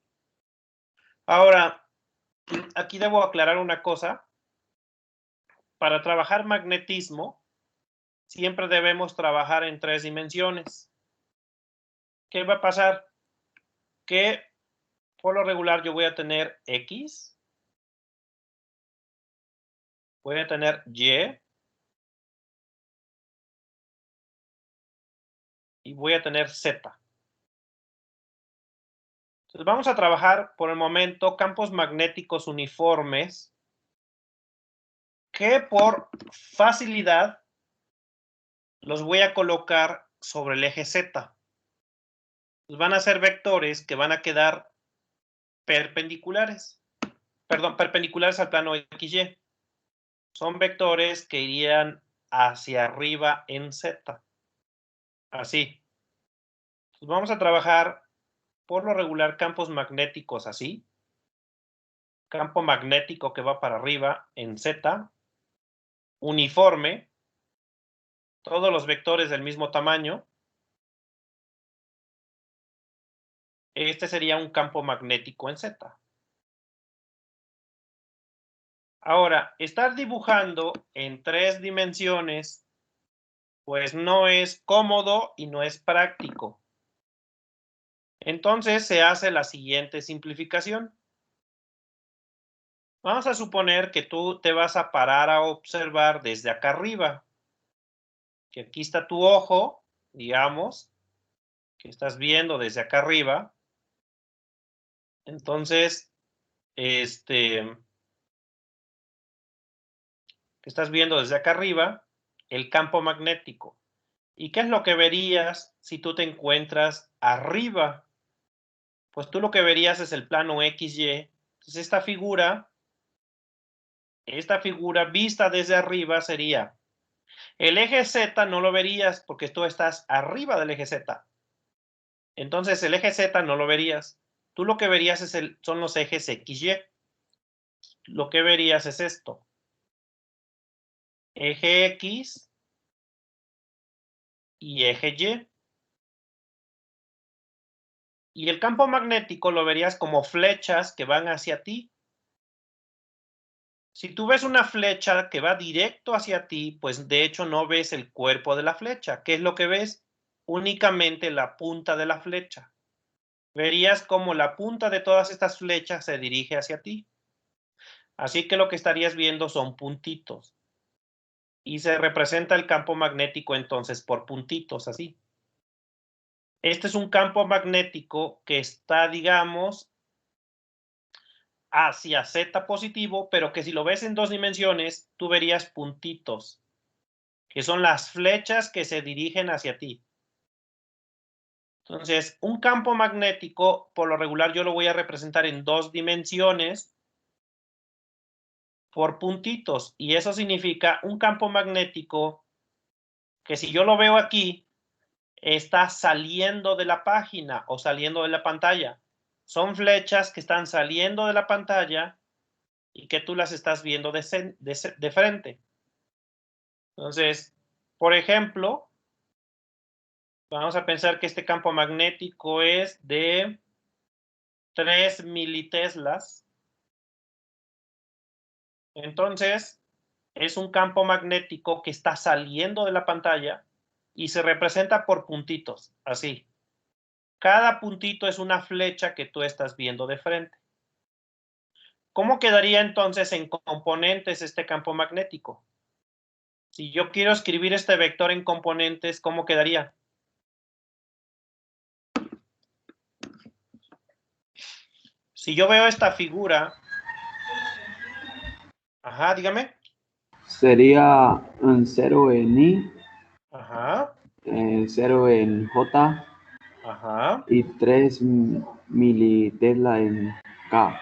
Ahora, aquí debo aclarar una cosa. Para trabajar magnetismo, siempre debemos trabajar en 3 dimensiones. ¿Qué va a pasar? Que por lo regular yo voy a tener X, voy a tener y voy a tener Z. Entonces vamos a trabajar por el momento campos magnéticos uniformes que por facilidad los voy a colocar sobre el eje Z. Pues van a ser vectores que van a quedar perpendiculares. Perdón, perpendiculares al plano XY. Son vectores que irían hacia arriba en Z. Así. Pues vamos a trabajar por lo regular campos magnéticos así. Campo magnético que va para arriba en Z. Uniforme. Todos los vectores del mismo tamaño. Este sería un campo magnético en Z. Ahora, estar dibujando en 3 dimensiones, pues no es cómodo y no es práctico. Entonces se hace la siguiente simplificación. Vamos a suponer que tú te vas a parar a observar desde acá arriba. Que aquí está tu ojo, digamos, que estás viendo desde acá arriba. Entonces, que estás viendo desde acá arriba el campo magnético. ¿Y qué es lo que verías si tú te encuentras arriba? Pues tú lo que verías es el plano XY. Entonces esta figura vista desde arriba sería el eje Z, no lo verías porque tú estás arriba del eje Z. Entonces el eje Z no lo verías. Tú lo que verías son los ejes XY. Lo que verías es esto. Eje X y eje Y. Y el campo magnético lo verías como flechas que van hacia ti. Si tú ves una flecha que va directo hacia ti, pues de hecho no ves el cuerpo de la flecha. ¿Qué es lo que ves? Únicamente la punta de la flecha. Verías como la punta de todas estas flechas se dirige hacia ti. Así que lo que estarías viendo son puntitos. Y se representa el campo magnético entonces por puntitos, así. Este es un campo magnético que está, digamos, hacia Z positivo, pero que si lo ves en 2 dimensiones, tú verías puntitos, que son las flechas que se dirigen hacia ti. Entonces, un campo magnético, por lo regular, yo lo voy a representar en 2 dimensiones por puntitos. Y eso significa un campo magnético que si yo lo veo aquí, está saliendo de la página o saliendo de la pantalla. Son flechas que están saliendo de la pantalla y que tú las estás viendo de frente. Entonces, por ejemplo, vamos a pensar que este campo magnético es de 3 militeslas. Entonces, es un campo magnético que está saliendo de la pantalla y se representa por puntitos, así. Cada puntito es una flecha que tú estás viendo de frente. ¿Cómo quedaría entonces en componentes este campo magnético? Si yo quiero escribir este vector en componentes, ¿cómo quedaría? Si yo veo esta figura, ajá, dígame. Sería un 0 en I, Ajá, 0 en J ajá, y 3 militesla en K.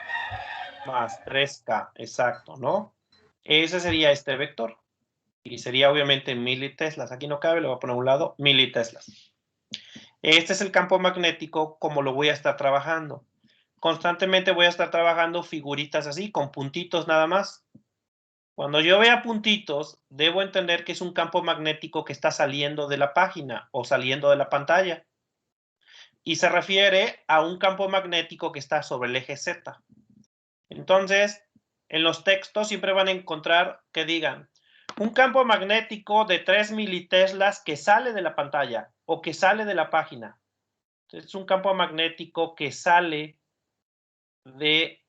más 3K, exacto, ¿no? Ese sería este vector. Y sería obviamente militeslas. Aquí no cabe, le voy a poner a un lado, militeslas. Este es el campo magnético como lo voy a estar trabajando. Constantemente voy a estar trabajando figuritas así, con puntitos nada más. Cuando yo vea puntitos, debo entender que es un campo magnético que está saliendo de la página o saliendo de la pantalla. Y se refiere a un campo magnético que está sobre el eje Z. Entonces, en los textos siempre van a encontrar que digan un campo magnético de 3 militeslas que sale de la pantalla o que sale de la página. Entonces, es un campo magnético que sale de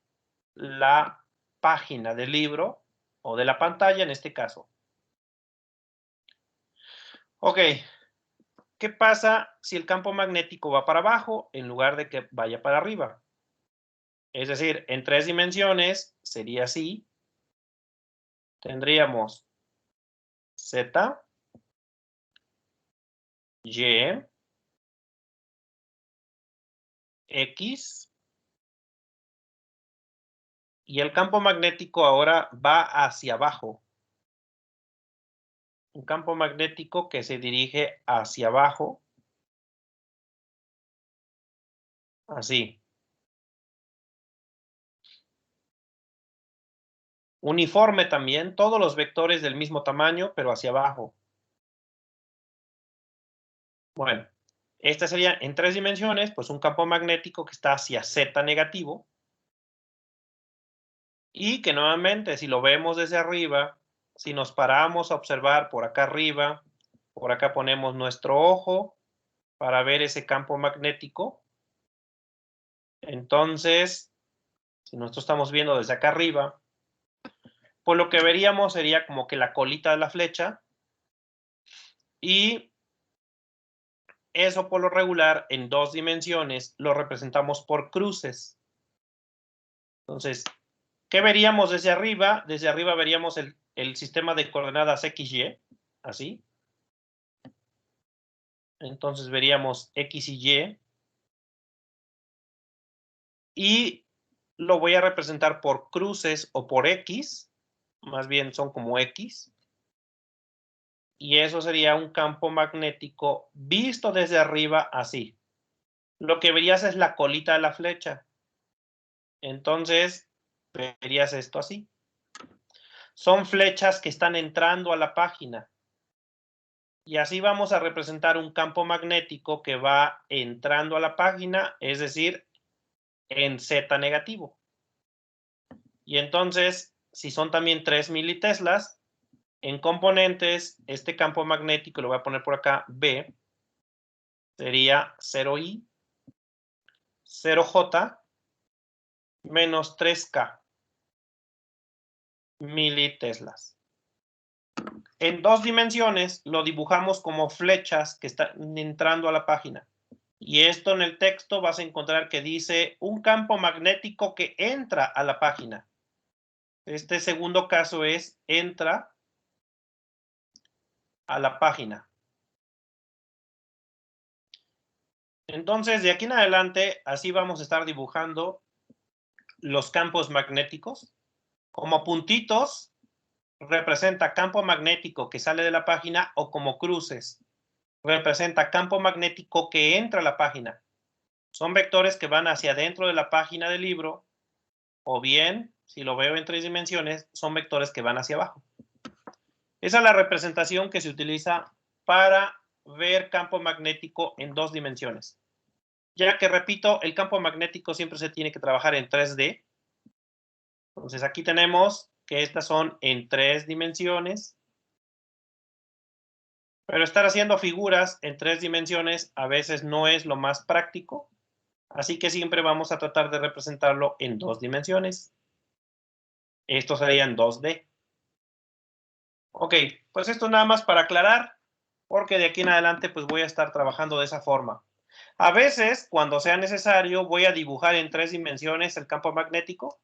la página del libro o de la pantalla en este caso. Ok, ¿qué pasa si el campo magnético va para abajo en lugar de que vaya para arriba? Es decir, en 3 dimensiones sería así. Tendríamos Z, Y, X, y el campo magnético ahora va hacia abajo. Un campo magnético que se dirige hacia abajo. Así. Uniforme también, todos los vectores del mismo tamaño, pero hacia abajo. Bueno, este sería en 3 dimensiones, pues un campo magnético que está hacia Z negativo. Y que nuevamente, si lo vemos desde arriba, si nos paramos a observar por acá arriba, por acá ponemos nuestro ojo para ver ese campo magnético. Entonces, si nosotros estamos viendo desde acá arriba, pues lo que veríamos sería como que la colita de la flecha. Y eso por lo regular en 2 dimensiones lo representamos por cruces. Entonces, ¿qué veríamos desde arriba? Desde arriba veríamos el sistema de coordenadas XY, así. Entonces veríamos X y Y. Y lo voy a representar por cruces o por X. Más bien son como X. Y eso sería un campo magnético visto desde arriba así. Lo que verías es la colita de la flecha. Entonces, verías esto así. Son flechas que están entrando a la página. Y así vamos a representar un campo magnético que va entrando a la página, es decir, en Z negativo. Y entonces si son también 3 militeslas, en componentes, este campo magnético, lo voy a poner por acá, B, sería 0I, 0J, menos 3K militeslas. En 2 dimensiones lo dibujamos como flechas que están entrando a la página. Y esto en el texto vas a encontrar que dice un campo magnético que entra a la página. Este segundo caso es entra a la página. Entonces, de aquí en adelante, así vamos a estar dibujando los campos magnéticos. Como puntitos, representa campo magnético que sale de la página, o como cruces, representa campo magnético que entra a la página. Son vectores que van hacia adentro de la página del libro, o bien, si lo veo en 3 dimensiones, son vectores que van hacia abajo. Esa es la representación que se utiliza para ver campo magnético en 2 dimensiones. Ya que, repito, el campo magnético siempre se tiene que trabajar en 3D. Entonces, aquí tenemos que estas son en 3 dimensiones. Pero estar haciendo figuras en 3 dimensiones a veces no es lo más práctico. Así que siempre vamos a tratar de representarlo en 2 dimensiones. Esto sería en 2D. Ok, pues esto nada más para aclarar, porque de aquí en adelante pues voy a estar trabajando de esa forma. A veces, cuando sea necesario, voy a dibujar en 3 dimensiones el campo magnético,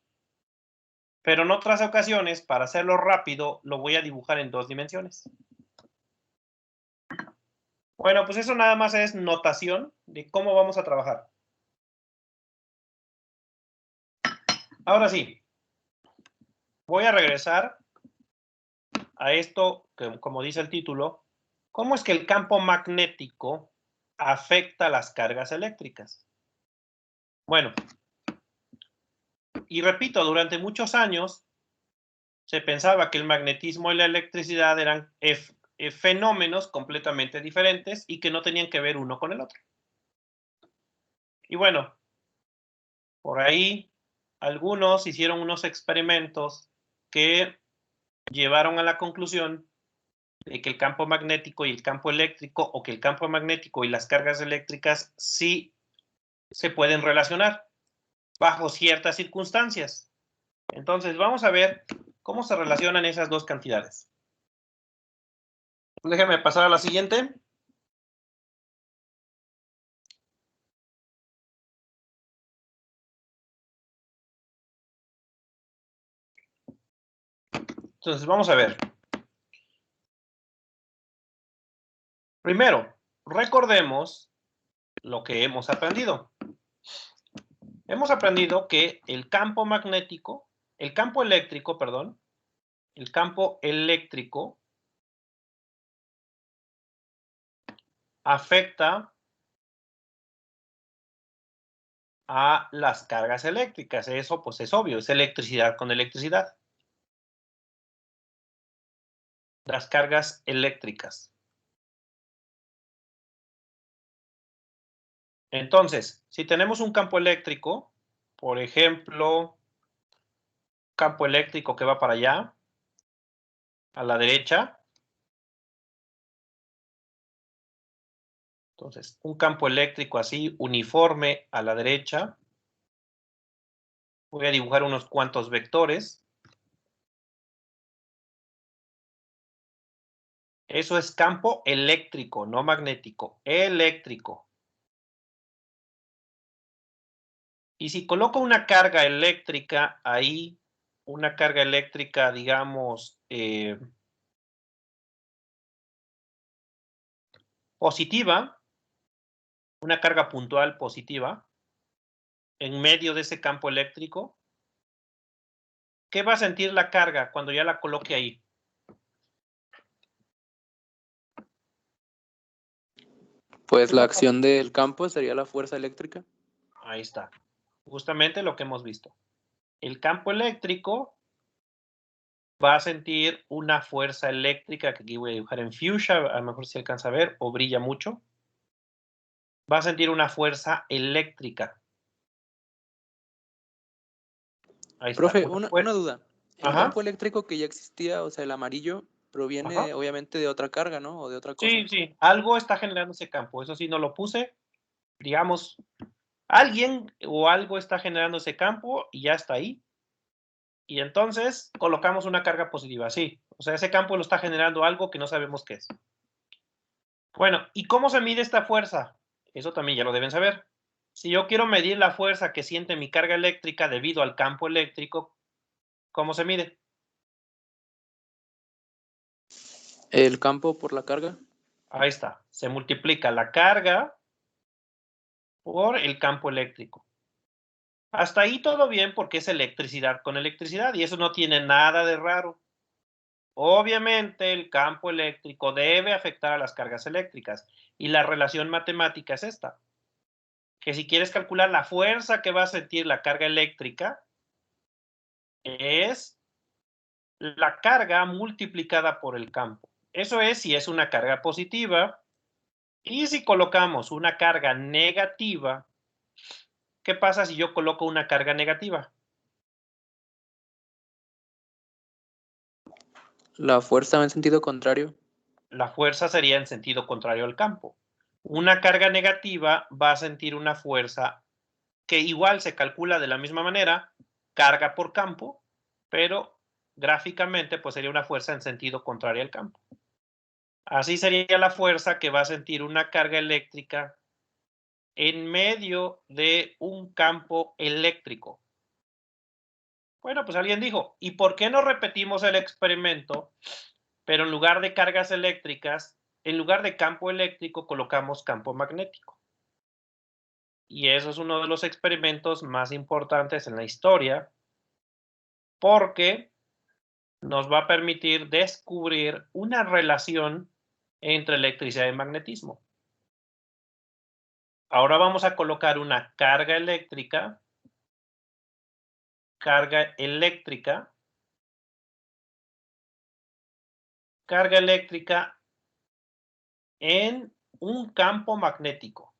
pero en otras ocasiones, para hacerlo rápido, lo voy a dibujar en 2 dimensiones. Bueno, pues eso nada más es notación de cómo vamos a trabajar. Ahora sí, voy a regresar a esto, que, como dice el título, ¿cómo es que el campo magnético afecta las cargas eléctricas? Bueno, y repito, durante muchos años se pensaba que el magnetismo y la electricidad eran fenómenos completamente diferentes y que no tenían que ver uno con el otro. Y bueno, por ahí algunos hicieron unos experimentos que llevaron a la conclusión de que el campo magnético y el campo eléctrico, o que el campo magnético y las cargas eléctricas sí se pueden relacionar bajo ciertas circunstancias. Entonces, vamos a ver cómo se relacionan esas dos cantidades. Déjame pasar a la siguiente. Entonces, vamos a ver. Primero, recordemos lo que hemos aprendido. Hemos aprendido que el campo magnético, el campo eléctrico, perdón, el campo eléctrico afecta a las cargas eléctricas. Eso pues es obvio, es electricidad con electricidad. Las cargas eléctricas. Entonces, si tenemos un campo eléctrico, por ejemplo, campo eléctrico que va para allá, a la derecha. Entonces, un campo eléctrico así, uniforme a la derecha. Voy a dibujar unos cuantos vectores. Eso es campo eléctrico, no magnético, eléctrico. Y si coloco una carga eléctrica ahí, una carga eléctrica, digamos, positiva, una carga puntual positiva, en medio de ese campo eléctrico, ¿qué va a sentir la carga cuando ya la coloque ahí? Pues la acción del campo sería la fuerza eléctrica. Ahí está. Justamente lo que hemos visto. El campo eléctrico va a sentir una fuerza eléctrica, que aquí voy a dibujar en fuchsia, a lo mejor se alcanza a ver, o brilla mucho. Va a sentir una fuerza eléctrica. Ahí está. Profe, una duda. El Ajá. campo eléctrico que ya existía, o sea, el amarillo, proviene Ajá. obviamente de otra carga, ¿no? O de otra cosa. Sí, sí, algo está generando ese campo. Eso sí, no lo puse. Digamos, alguien o algo está generando ese campo y ya está ahí. Y entonces colocamos una carga positiva, sí. O sea, ese campo lo está generando algo que no sabemos qué es. Bueno, ¿y cómo se mide esta fuerza? Eso también ya lo deben saber. Si yo quiero medir la fuerza que siente mi carga eléctrica debido al campo eléctrico, ¿cómo se mide? El campo por la carga. Ahí está. Se multiplica la carga por el campo eléctrico. Hasta ahí todo bien porque es electricidad con electricidad y eso no tiene nada de raro. Obviamente el campo eléctrico debe afectar a las cargas eléctricas y la relación matemática es esta, que si quieres calcular la fuerza que va a sentir la carga eléctrica es la carga multiplicada por el campo. Eso es si es una carga positiva y si colocamos una carga negativa, ¿qué pasa si yo coloco una carga negativa? La fuerza va en sentido contrario. La fuerza sería en sentido contrario al campo. Una carga negativa va a sentir una fuerza que igual se calcula de la misma manera, carga por campo, pero gráficamente pues sería una fuerza en sentido contrario al campo. Así sería la fuerza que va a sentir una carga eléctrica en medio de un campo eléctrico. Bueno, pues alguien dijo, ¿y por qué no repetimos el experimento, pero en lugar de cargas eléctricas, en lugar de campo eléctrico, colocamos campo magnético? Y eso es uno de los experimentos más importantes en la historia, porque nos va a permitir descubrir una relación entre electricidad y magnetismo. Ahora vamos a colocar una carga eléctrica en un campo magnético.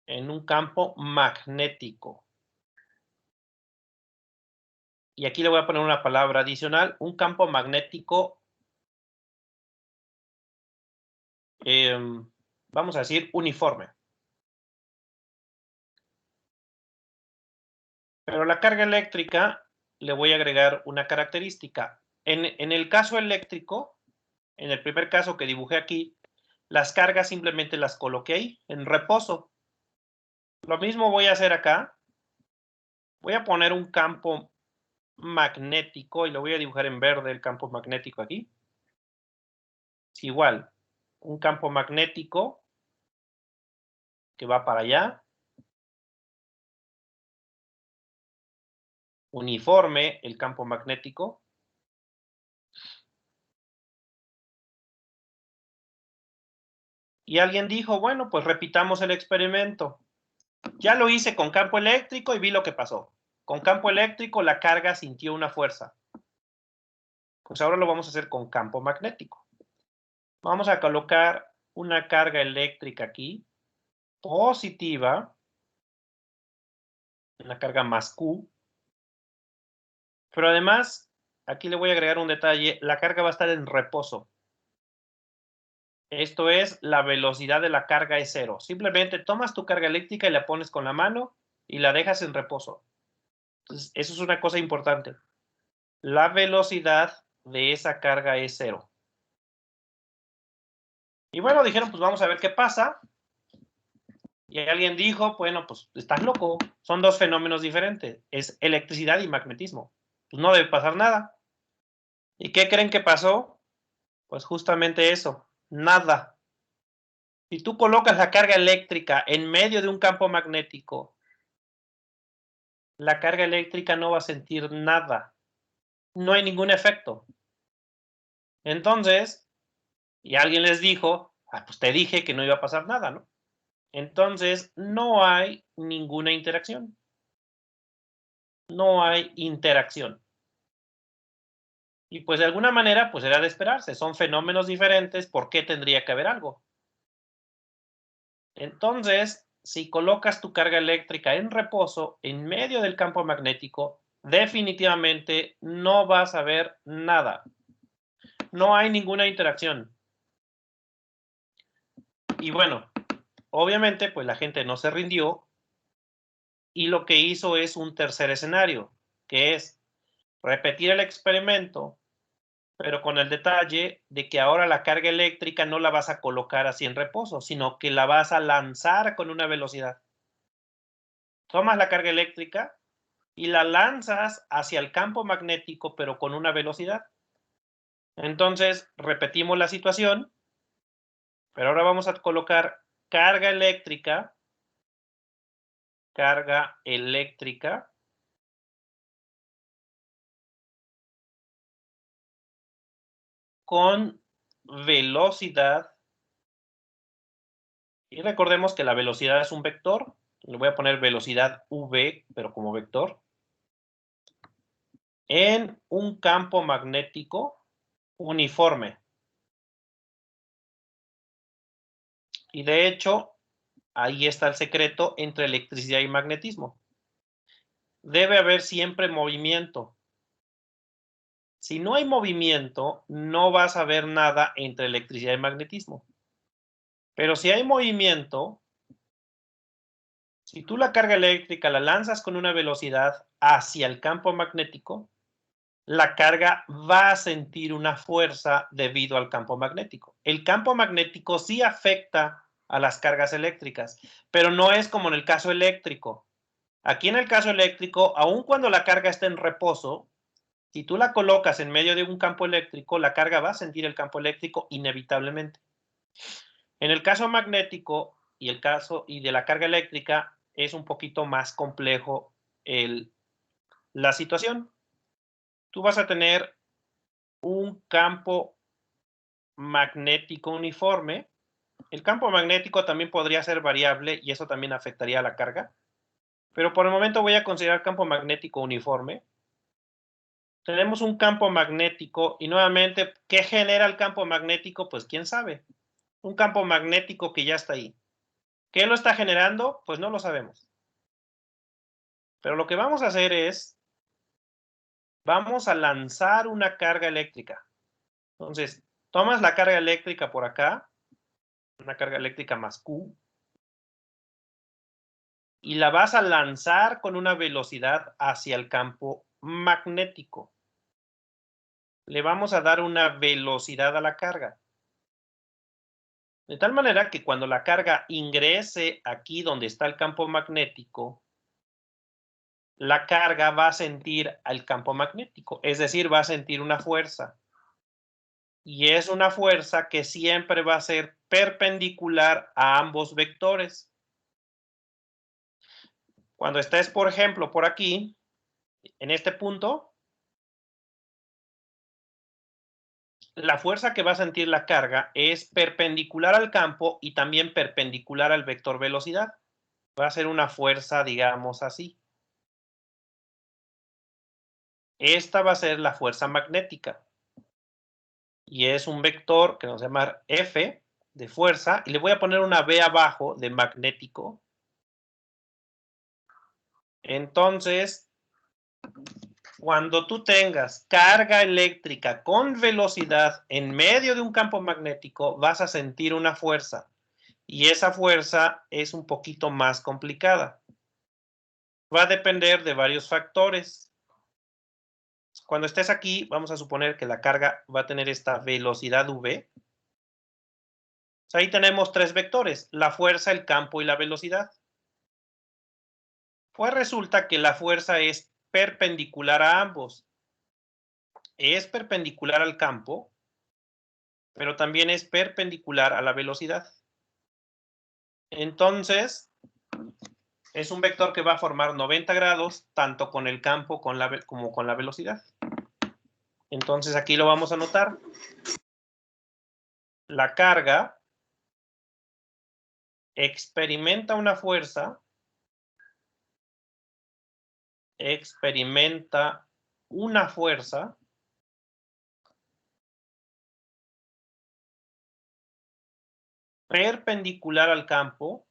En un campo magnético. Y aquí le voy a poner una palabra adicional, un campo magnético, vamos a decir, uniforme. Pero la carga eléctrica le voy a agregar una característica. En el caso eléctrico, en el primer caso que dibujé aquí, las cargas simplemente las coloqué ahí, en reposo. Lo mismo voy a hacer acá. Voy a poner un campo magnético y lo voy a dibujar en verde el campo magnético aquí. Es igual, un campo magnético que va para allá. Uniforme el campo magnético. Y alguien dijo, bueno, pues repitamos el experimento. Ya lo hice con campo eléctrico y vi lo que pasó. Con campo eléctrico la carga sintió una fuerza. Pues ahora lo vamos a hacer con campo magnético. Vamos a colocar una carga eléctrica aquí, positiva, una carga más Q. Pero además, aquí le voy a agregar un detalle, la carga va a estar en reposo. Esto es, la velocidad de la carga es cero. Simplemente tomas tu carga eléctrica y la pones con la mano y la dejas en reposo. Entonces, eso es una cosa importante. La velocidad de esa carga es cero. Y bueno, dijeron, pues vamos a ver qué pasa. Y alguien dijo, bueno, pues estás loco. Son dos fenómenos diferentes. Es electricidad y magnetismo. Pues no debe pasar nada. ¿Y qué creen que pasó? Pues justamente eso. Nada. Si tú colocas la carga eléctrica en medio de un campo magnético, la carga eléctrica no va a sentir nada. No hay ningún efecto. Entonces, y alguien les dijo, pues te dije que no iba a pasar nada, ¿no? Entonces, no hay ninguna interacción. No hay interacción. Y pues de alguna manera, pues era de esperarse. Son fenómenos diferentes. ¿Por qué tendría que haber algo? Entonces, si colocas tu carga eléctrica en reposo en medio del campo magnético, definitivamente no vas a ver nada. No hay ninguna interacción. Y bueno, obviamente, pues la gente no se rindió y lo que hizo es un tercer escenario, que es repetir el experimento, pero con el detalle de que ahora la carga eléctrica no la vas a colocar así en reposo, sino que la vas a lanzar con una velocidad. Tomas la carga eléctrica y la lanzas hacia el campo magnético, pero con una velocidad. Entonces, repetimos la situación, pero ahora vamos a colocar carga eléctrica con velocidad. Y recordemos que la velocidad es un vector. Le voy a poner velocidad v, pero como vector. En un campo magnético uniforme. Y de hecho, ahí está el secreto entre electricidad y magnetismo. Debe haber siempre movimiento. Si no hay movimiento, no vas a ver nada entre electricidad y magnetismo. Pero si hay movimiento, si tú la carga eléctrica la lanzas con una velocidad hacia el campo magnético, la carga va a sentir una fuerza debido al campo magnético. El campo magnético sí afecta a las cargas eléctricas, pero no es como en el caso eléctrico. Aquí en el caso eléctrico, aun cuando la carga está en reposo, si tú la colocas en medio de un campo eléctrico, la carga va a sentir el campo eléctrico inevitablemente. En el caso magnético y el caso de la carga eléctrica es un poquito más complejo la situación. Tú vas a tener un campo magnético uniforme. El campo magnético también podría ser variable y eso también afectaría a la carga. Pero por el momento voy a considerar campo magnético uniforme. Tenemos un campo magnético y nuevamente, ¿qué genera el campo magnético? Pues quién sabe. Un campo magnético que ya está ahí. ¿Qué lo está generando? Pues no lo sabemos. Pero lo que vamos a hacer es, vamos a lanzar una carga eléctrica. Entonces, tomas la carga eléctrica por acá, una carga eléctrica más Q, y la vas a lanzar con una velocidad hacia el campo magnético. Le vamos a dar una velocidad a la carga. De tal manera que cuando la carga ingrese aquí donde está el campo magnético, la carga va a sentir al campo magnético, es decir, va a sentir una fuerza. Y es una fuerza que siempre va a ser perpendicular a ambos vectores. Cuando estés, por ejemplo, por aquí, en este punto, la fuerza que va a sentir la carga es perpendicular al campo y también perpendicular al vector velocidad. Va a ser una fuerza, digamos así. Esta va a ser la fuerza magnética. Y es un vector que vamos a llamar F de fuerza. Y le voy a poner una B abajo de magnético. Entonces, cuando tú tengas carga eléctrica con velocidad en medio de un campo magnético, vas a sentir una fuerza. Y esa fuerza es un poquito más complicada. Va a depender de varios factores. Cuando estés aquí, vamos a suponer que la carga va a tener esta velocidad V. Ahí tenemos tres vectores, la fuerza, el campo y la velocidad. Pues resulta que la fuerza es perpendicular a ambos. Es perpendicular al campo, pero también es perpendicular a la velocidad. Entonces, es un vector que va a formar 90 grados, tanto con el campo como con la velocidad. Entonces, aquí lo vamos a anotar. La carga experimenta una fuerza, perpendicular al campo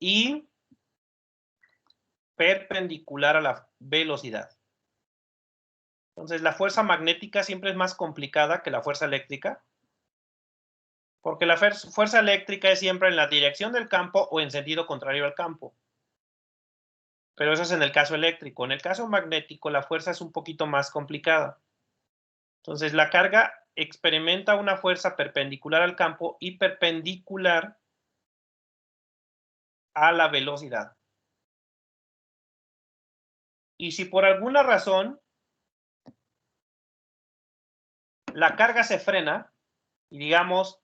y perpendicular a la velocidad. Entonces, la fuerza magnética siempre es más complicada que la fuerza eléctrica, porque la fuerza eléctrica es siempre en la dirección del campo o en sentido contrario al campo. Pero eso es en el caso eléctrico. En el caso magnético, la fuerza es un poquito más complicada. Entonces, la carga experimenta una fuerza perpendicular al campo y perpendicular a la velocidad. Y si por alguna razón la carga se frena, y digamos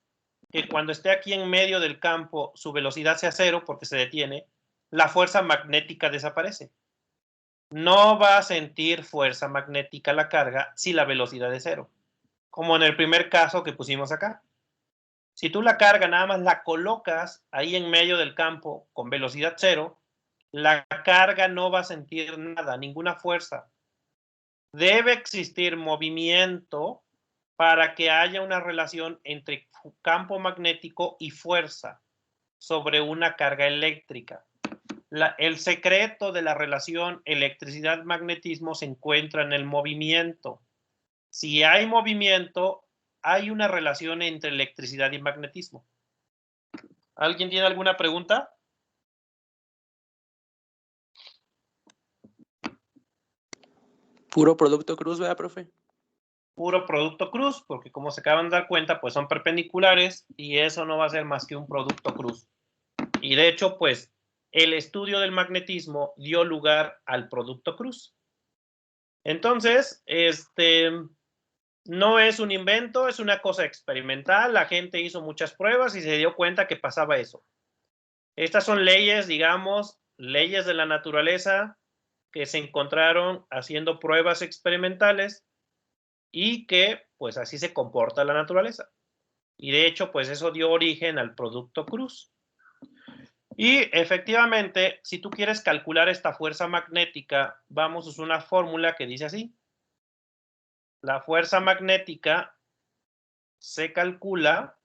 que cuando esté aquí en medio del campo su velocidad sea cero porque se detiene, la fuerza magnética desaparece. No va a sentir fuerza magnética la carga si la velocidad es cero, como en el primer caso que pusimos acá. Si tú la carga nada más la colocas ahí en medio del campo con velocidad cero, la carga no va a sentir nada, ninguna fuerza. Debe existir movimiento para que haya una relación entre campo magnético y fuerza sobre una carga eléctrica. El secreto de la relación electricidad-magnetismo se encuentra en el movimiento. Si hay movimiento, hay una relación entre electricidad y magnetismo. ¿Alguien tiene alguna pregunta? Puro producto cruz, ¿verdad, profe? Puro producto cruz, porque como se acaban de dar cuenta, pues son perpendiculares y eso no va a ser más que un producto cruz. Y de hecho, pues, el estudio del magnetismo dio lugar al producto cruz. Entonces, no es un invento, es una cosa experimental. La gente hizo muchas pruebas y se dio cuenta que pasaba eso. Estas son leyes, digamos, leyes de la naturaleza que se encontraron haciendo pruebas experimentales y que, pues, así se comporta la naturaleza. Y de hecho, pues, eso dio origen al producto cruz. Y efectivamente, si tú quieres calcular esta fuerza magnética, vamos a usar una fórmula que dice así. La fuerza magnética se calcula.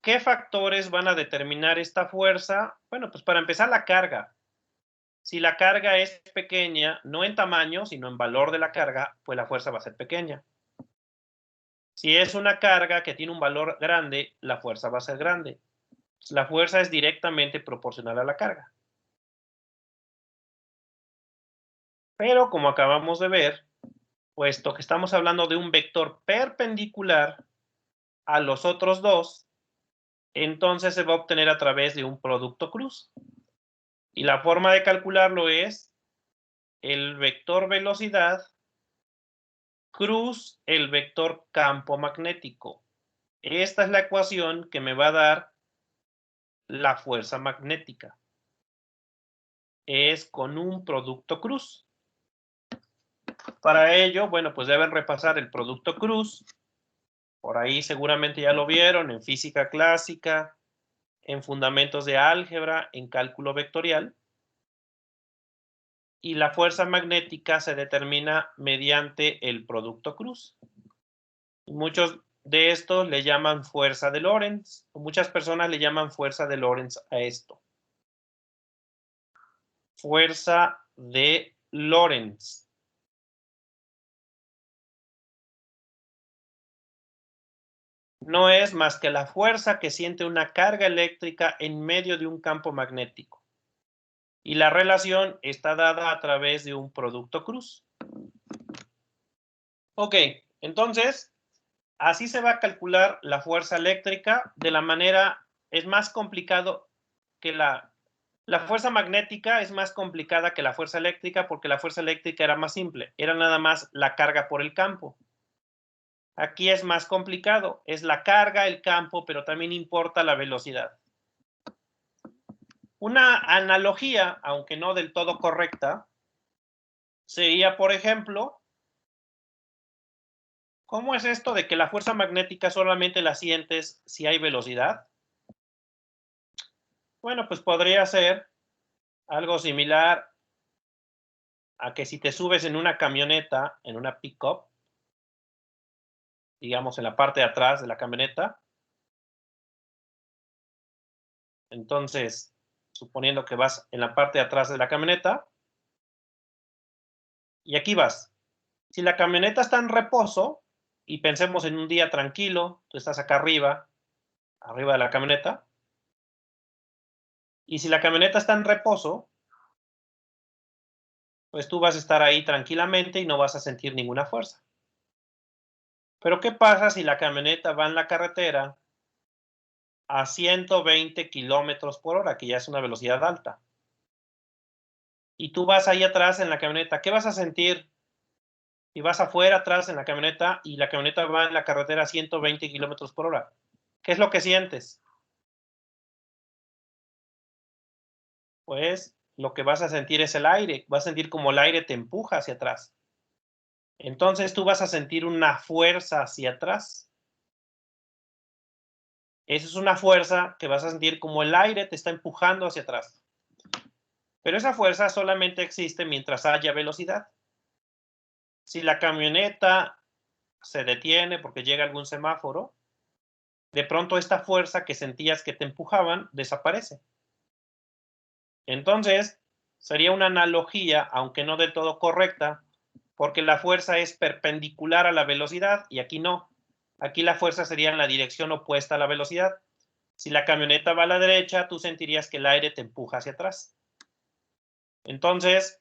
¿Qué factores van a determinar esta fuerza? Bueno, pues para empezar la carga. Si la carga es pequeña, no en tamaño, sino en valor de la carga, pues la fuerza va a ser pequeña. Si es una carga que tiene un valor grande, la fuerza va a ser grande. La fuerza es directamente proporcional a la carga. Pero como acabamos de ver, puesto que estamos hablando de un vector perpendicular a los otros dos, entonces se va a obtener a través de un producto cruz. Y la forma de calcularlo es el vector velocidad cruz el vector campo magnético. Esta es la ecuación que me va a dar la fuerza magnética. Es con un producto cruz. Para ello, bueno, pues deben repasar el producto cruz. Por ahí seguramente ya lo vieron en física clásica, en fundamentos de álgebra, en cálculo vectorial. Y la fuerza magnética se determina mediante el producto cruz. Muchos de estos le llaman fuerza de Lorentz, o muchas personas le llaman fuerza de Lorentz a esto. Fuerza de Lorentz. No es más que la fuerza que siente una carga eléctrica en medio de un campo magnético. Y la relación está dada a través de un producto cruz. Ok, entonces, así se va a calcular la fuerza eléctrica de la manera, es más complicado que la fuerza magnética es más complicada que la fuerza eléctrica porque la fuerza eléctrica era más simple, era nada más la carga por el campo. Aquí es más complicado, es la carga, el campo, pero también importa la velocidad. Una analogía, aunque no del todo correcta, sería, por ejemplo, ¿cómo es esto de que la fuerza magnética solamente la sientes si hay velocidad? Bueno, pues podría ser algo similar a que si te subes en una camioneta, en una pick-up, digamos en la parte de atrás de la camioneta, Entonces, suponiendo que vas en la parte de atrás de la camioneta, y aquí vas. Si la camioneta está en reposo, y pensemos en un día tranquilo, tú estás acá arriba de la camioneta, y si la camioneta está en reposo, pues tú vas a estar ahí tranquilamente y no vas a sentir ninguna fuerza. Pero ¿qué pasa si la camioneta va en la carretera a 120 kilómetros por hora, que ya es una velocidad alta? Y tú vas ahí atrás en la camioneta, ¿qué vas a sentir? Si vas afuera atrás en la camioneta y la camioneta va en la carretera a 120 kilómetros por hora, ¿qué es lo que sientes? Pues lo que vas a sentir es el aire, vas a sentir como el aire te empuja hacia atrás. Entonces tú vas a sentir una fuerza hacia atrás. Esa es una fuerza que vas a sentir como el aire te está empujando hacia atrás. Pero esa fuerza solamente existe mientras haya velocidad. Si la camioneta se detiene porque llega algún semáforo, de pronto esta fuerza que sentías que te empujaban desaparece. Entonces, sería una analogía, aunque no del todo correcta, porque la fuerza es perpendicular a la velocidad y aquí no. Aquí la fuerza sería en la dirección opuesta a la velocidad. Si la camioneta va a la derecha, tú sentirías que el aire te empuja hacia atrás. Entonces,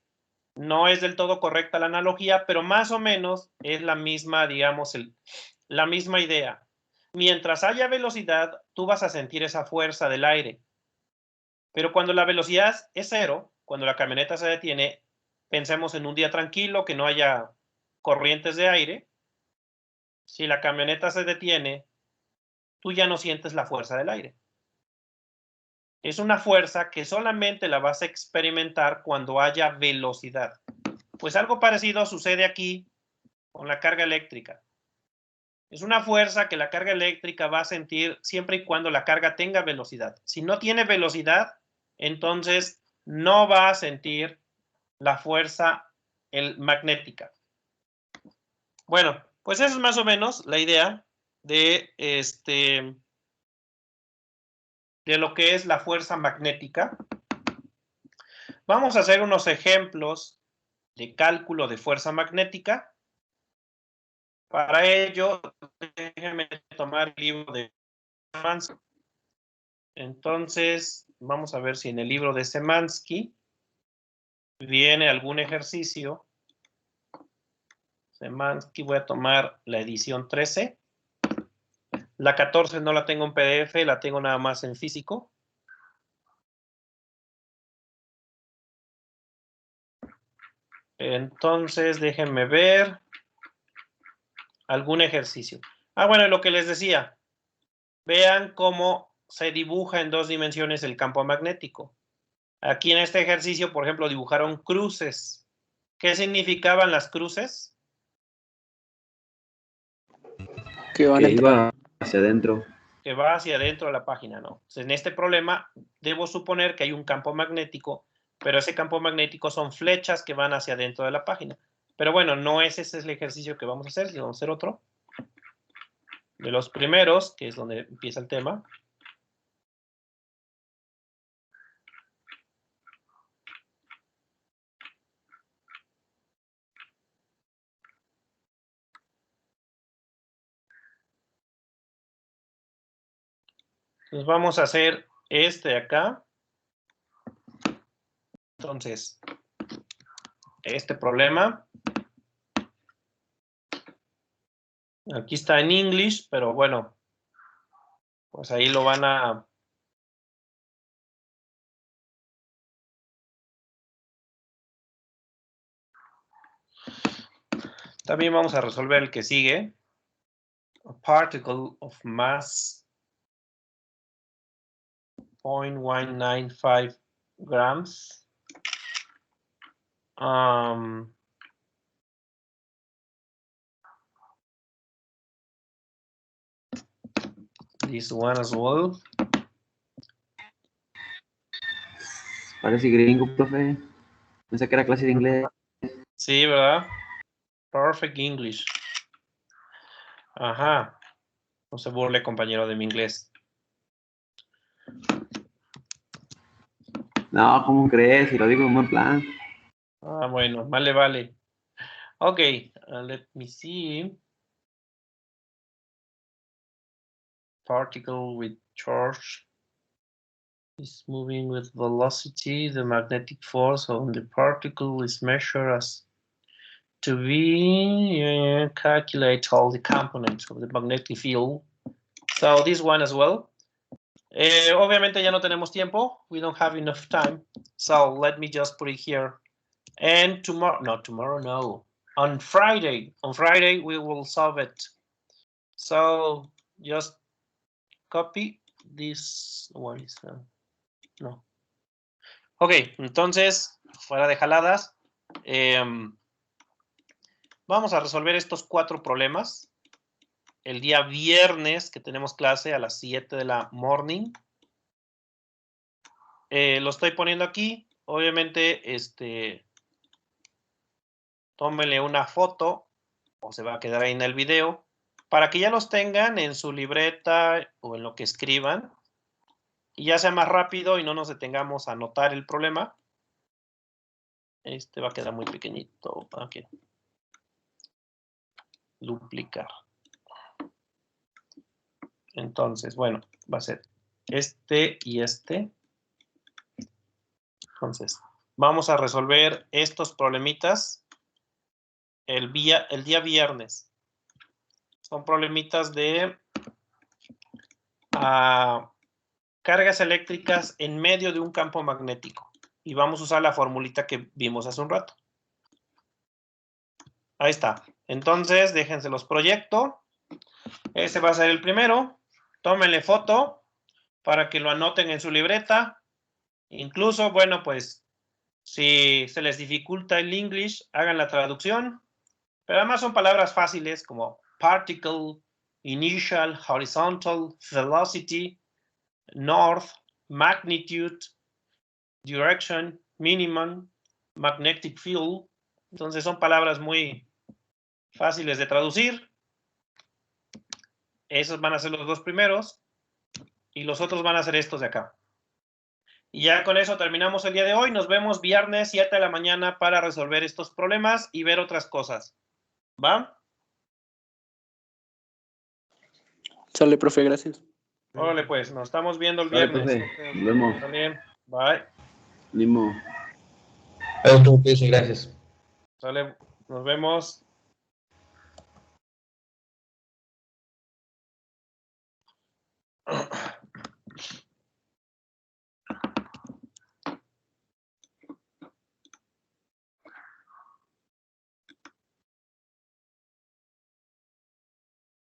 no es del todo correcta la analogía, pero más o menos es la misma, digamos, la misma idea. Mientras haya velocidad, tú vas a sentir esa fuerza del aire. Pero cuando la velocidad es cero, cuando la camioneta se detiene, pensemos en un día tranquilo, que no haya corrientes de aire. Si la camioneta se detiene, tú ya no sientes la fuerza del aire. Es una fuerza que solamente la vas a experimentar cuando haya velocidad. Pues algo parecido sucede aquí con la carga eléctrica. Es una fuerza que la carga eléctrica va a sentir siempre y cuando la carga tenga velocidad. Si no tiene velocidad, entonces no va a sentir la fuerza magnética. Bueno, pues esa es más o menos la idea de lo que es la fuerza magnética. Vamos a hacer unos ejemplos de cálculo de fuerza magnética. Para ello, déjenme tomar el libro de Semansky. Entonces, vamos a ver si en el libro de Semansky viene algún ejercicio. Semansky, voy a tomar la edición 13. La 14 no la tengo en PDF, la tengo nada más en físico. Entonces, déjenme ver algún ejercicio. Bueno, lo que les decía. Vean cómo se dibuja en 2 dimensiones el campo magnético. Aquí en este ejercicio, por ejemplo, dibujaron cruces. ¿Qué significaban las cruces? Que van a Que entrar. iba hacia adentro. Que va hacia adentro de la página, ¿no? Entonces, en este problema, debo suponer que hay un campo magnético, pero ese campo magnético son flechas que van hacia adentro de la página. Pero bueno, no ese es el ejercicio que vamos a hacer, sino vamos a hacer otro. De los primeros, que es donde empieza el tema. Entonces vamos a hacer este de acá. Entonces, este problema. Aquí está en English, pero bueno, pues ahí lo van a... También vamos a resolver el que sigue. A particle of mass 0.195 grams. This one as well. Parece gringo, profe. Pensé que era clase de inglés. Sí, ¿verdad? Perfect English. Ajá. No se burle, compañero de mi inglés. No, ¿cómo crees? Si lo digo en buen plan. Ah, bueno, vale. Okay, let me see. Particle with charge is moving with velocity. The magnetic force on the particle is measured as to be calculate all the components of the magnetic field. So this one as well. Obviamente ya no tenemos tiempo. We don't have enough time. So let me just put it here. And tomorrow, no. On Friday we will solve it. So just copy this. What is no. Ok, entonces, fuera de jaladas, vamos a resolver estos 4 problemas. El día viernes que tenemos clase a las 7 de la morning. Lo estoy poniendo aquí. Obviamente, tómenle una foto o se va a quedar ahí en el video para que ya los tengan en su libreta o en lo que escriban y ya sea más rápido y no nos detengamos a anotar el problema. Va a quedar muy pequeñito. Okay. Duplicar. Entonces, bueno, va a ser este y este. Entonces, vamos a resolver estos problemitas el día viernes. Son problemitas de cargas eléctricas en medio de un campo magnético. Y vamos a usar la formulita que vimos hace un rato. Ahí está. Entonces, déjense los proyecto. Ese va a ser el primero. Tómenle foto para que lo anoten en su libreta. Incluso, bueno, pues, si se les dificulta el English, hagan la traducción. Pero además son palabras fáciles como particle, initial, horizontal, velocity, north, magnitude, direction, minimum, magnetic field. Entonces son palabras muy fáciles de traducir. Esos van a ser los 2 primeros y los otros van a ser estos de acá. Y ya con eso terminamos el día de hoy. Nos vemos viernes 7 de la mañana para resolver estos problemas y ver otras cosas. ¿Va? Sale, profe, gracias. Órale, pues, nos estamos viendo el Sale, viernes. profe. Nos vemos. También. Bye. Limo. Gracias. Sale, nos vemos.